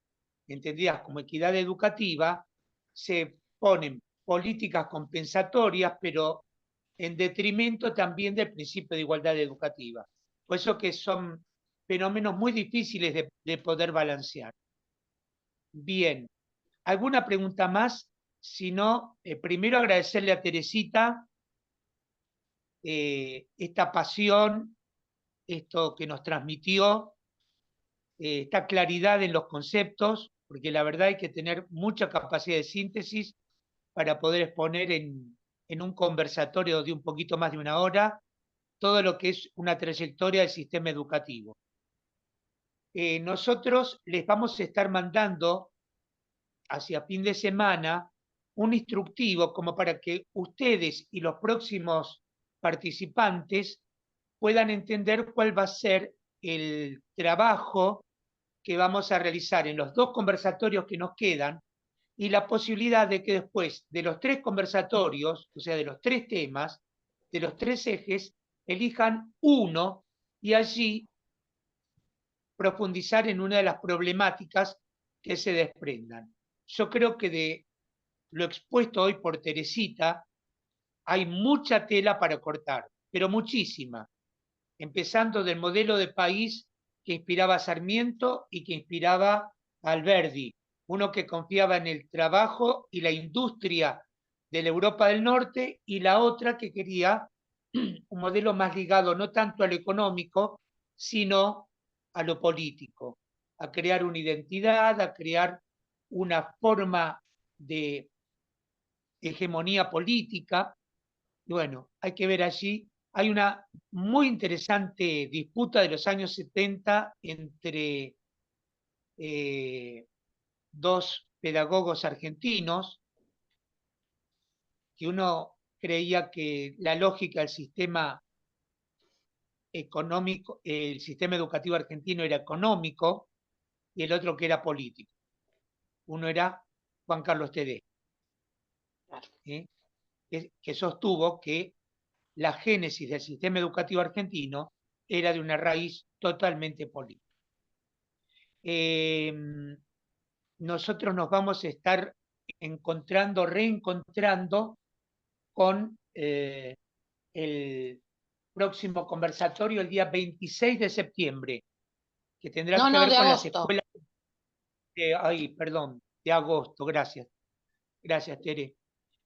entendidas como equidad educativa, se ponen políticas compensatorias, pero en detrimento también del principio de igualdad educativa. Por eso que son fenómenos muy difíciles de poder balancear. Bien, ¿alguna pregunta más? Si no, primero agradecerle a Teresita esta pasión, esto que nos transmitió, esta claridad en los conceptos, porque la verdad hay que tener mucha capacidad de síntesis para poder exponer en un conversatorio de un poquito más de una hora todo lo que es una trayectoria del sistema educativo. Nosotros les vamos a estar mandando hacia fin de semana un instructivo como para que ustedes y los próximos participantes puedan entender cuál va a ser el trabajo que vamos a realizar en los 2 conversatorios que nos quedan y la posibilidad de que después de los 3 conversatorios, o sea, de los 3 temas, de los 3 ejes, elijan uno y allí profundizar en una de las problemáticas que se desprendan. Yo creo que de lo expuesto hoy por Teresita hay mucha tela para cortar, pero muchísima, empezando del modelo de país que inspiraba a Sarmiento y que inspiraba a Alberdi, uno que confiaba en el trabajo y la industria de la Europa del Norte, y la otra que quería un modelo más ligado no tanto a lo económico, sino a lo político, a crear una identidad, a crear una forma de hegemonía política. Y bueno, hay que ver allí, hay una muy interesante disputa de los años 70 entre 2 pedagogos argentinos, que uno creía que la lógica del sistema económico, el sistema educativo argentino era económico y el otro que era político. Uno era Juan Carlos Tedeschi, que sostuvo que la génesis del sistema educativo argentino era de una raíz totalmente política. Nosotros nos vamos a estar encontrando, reencontrando con el próximo conversatorio el día 26 de septiembre, que tendrá que ver de con las agosto. escuelas de agosto, gracias. Gracias, Tere.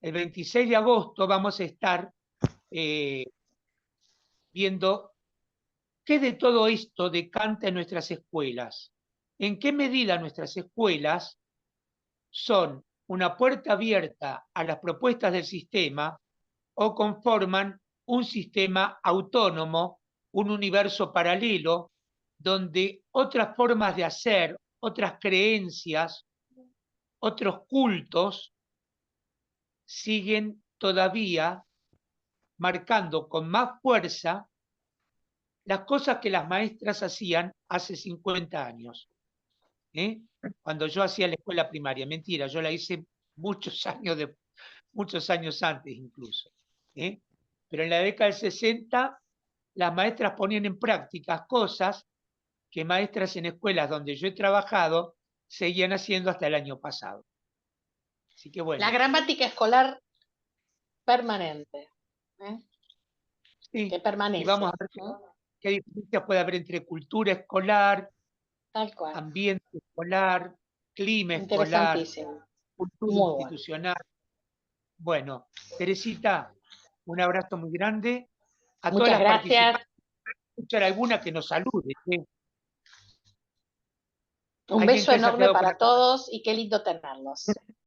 El 26 de agosto vamos a estar viendo qué de todo esto decanta en nuestras escuelas, en qué medida nuestras escuelas son una puerta abierta a las propuestas del sistema o conforman un sistema autónomo, un universo paralelo, donde otras formas de hacer, otras creencias, otros cultos siguen todavía marcando con más fuerza las cosas que las maestras hacían hace 50 años. Cuando yo hacía la escuela primaria, mentira, yo la hice muchos años antes incluso. Pero en la década del 60 las maestras ponían en práctica cosas que maestras en escuelas donde yo he trabajado seguían haciendo hasta el año pasado. Así que bueno. La gramática escolar permanente. Sí, Que permanece. y vamos a ver qué diferencias puede haber entre cultura escolar, Tal cual. ambiente escolar, clima escolar, Interesantísimo. cultura Muy bueno. institucional. Bueno, Teresita, un abrazo muy grande. A todas Muchas las gracias. participantes, escuchar alguna que nos salude. ¿Sí? Un ¿Alguien beso que haya enorme quedado con para la- todos y qué lindo tenerlos.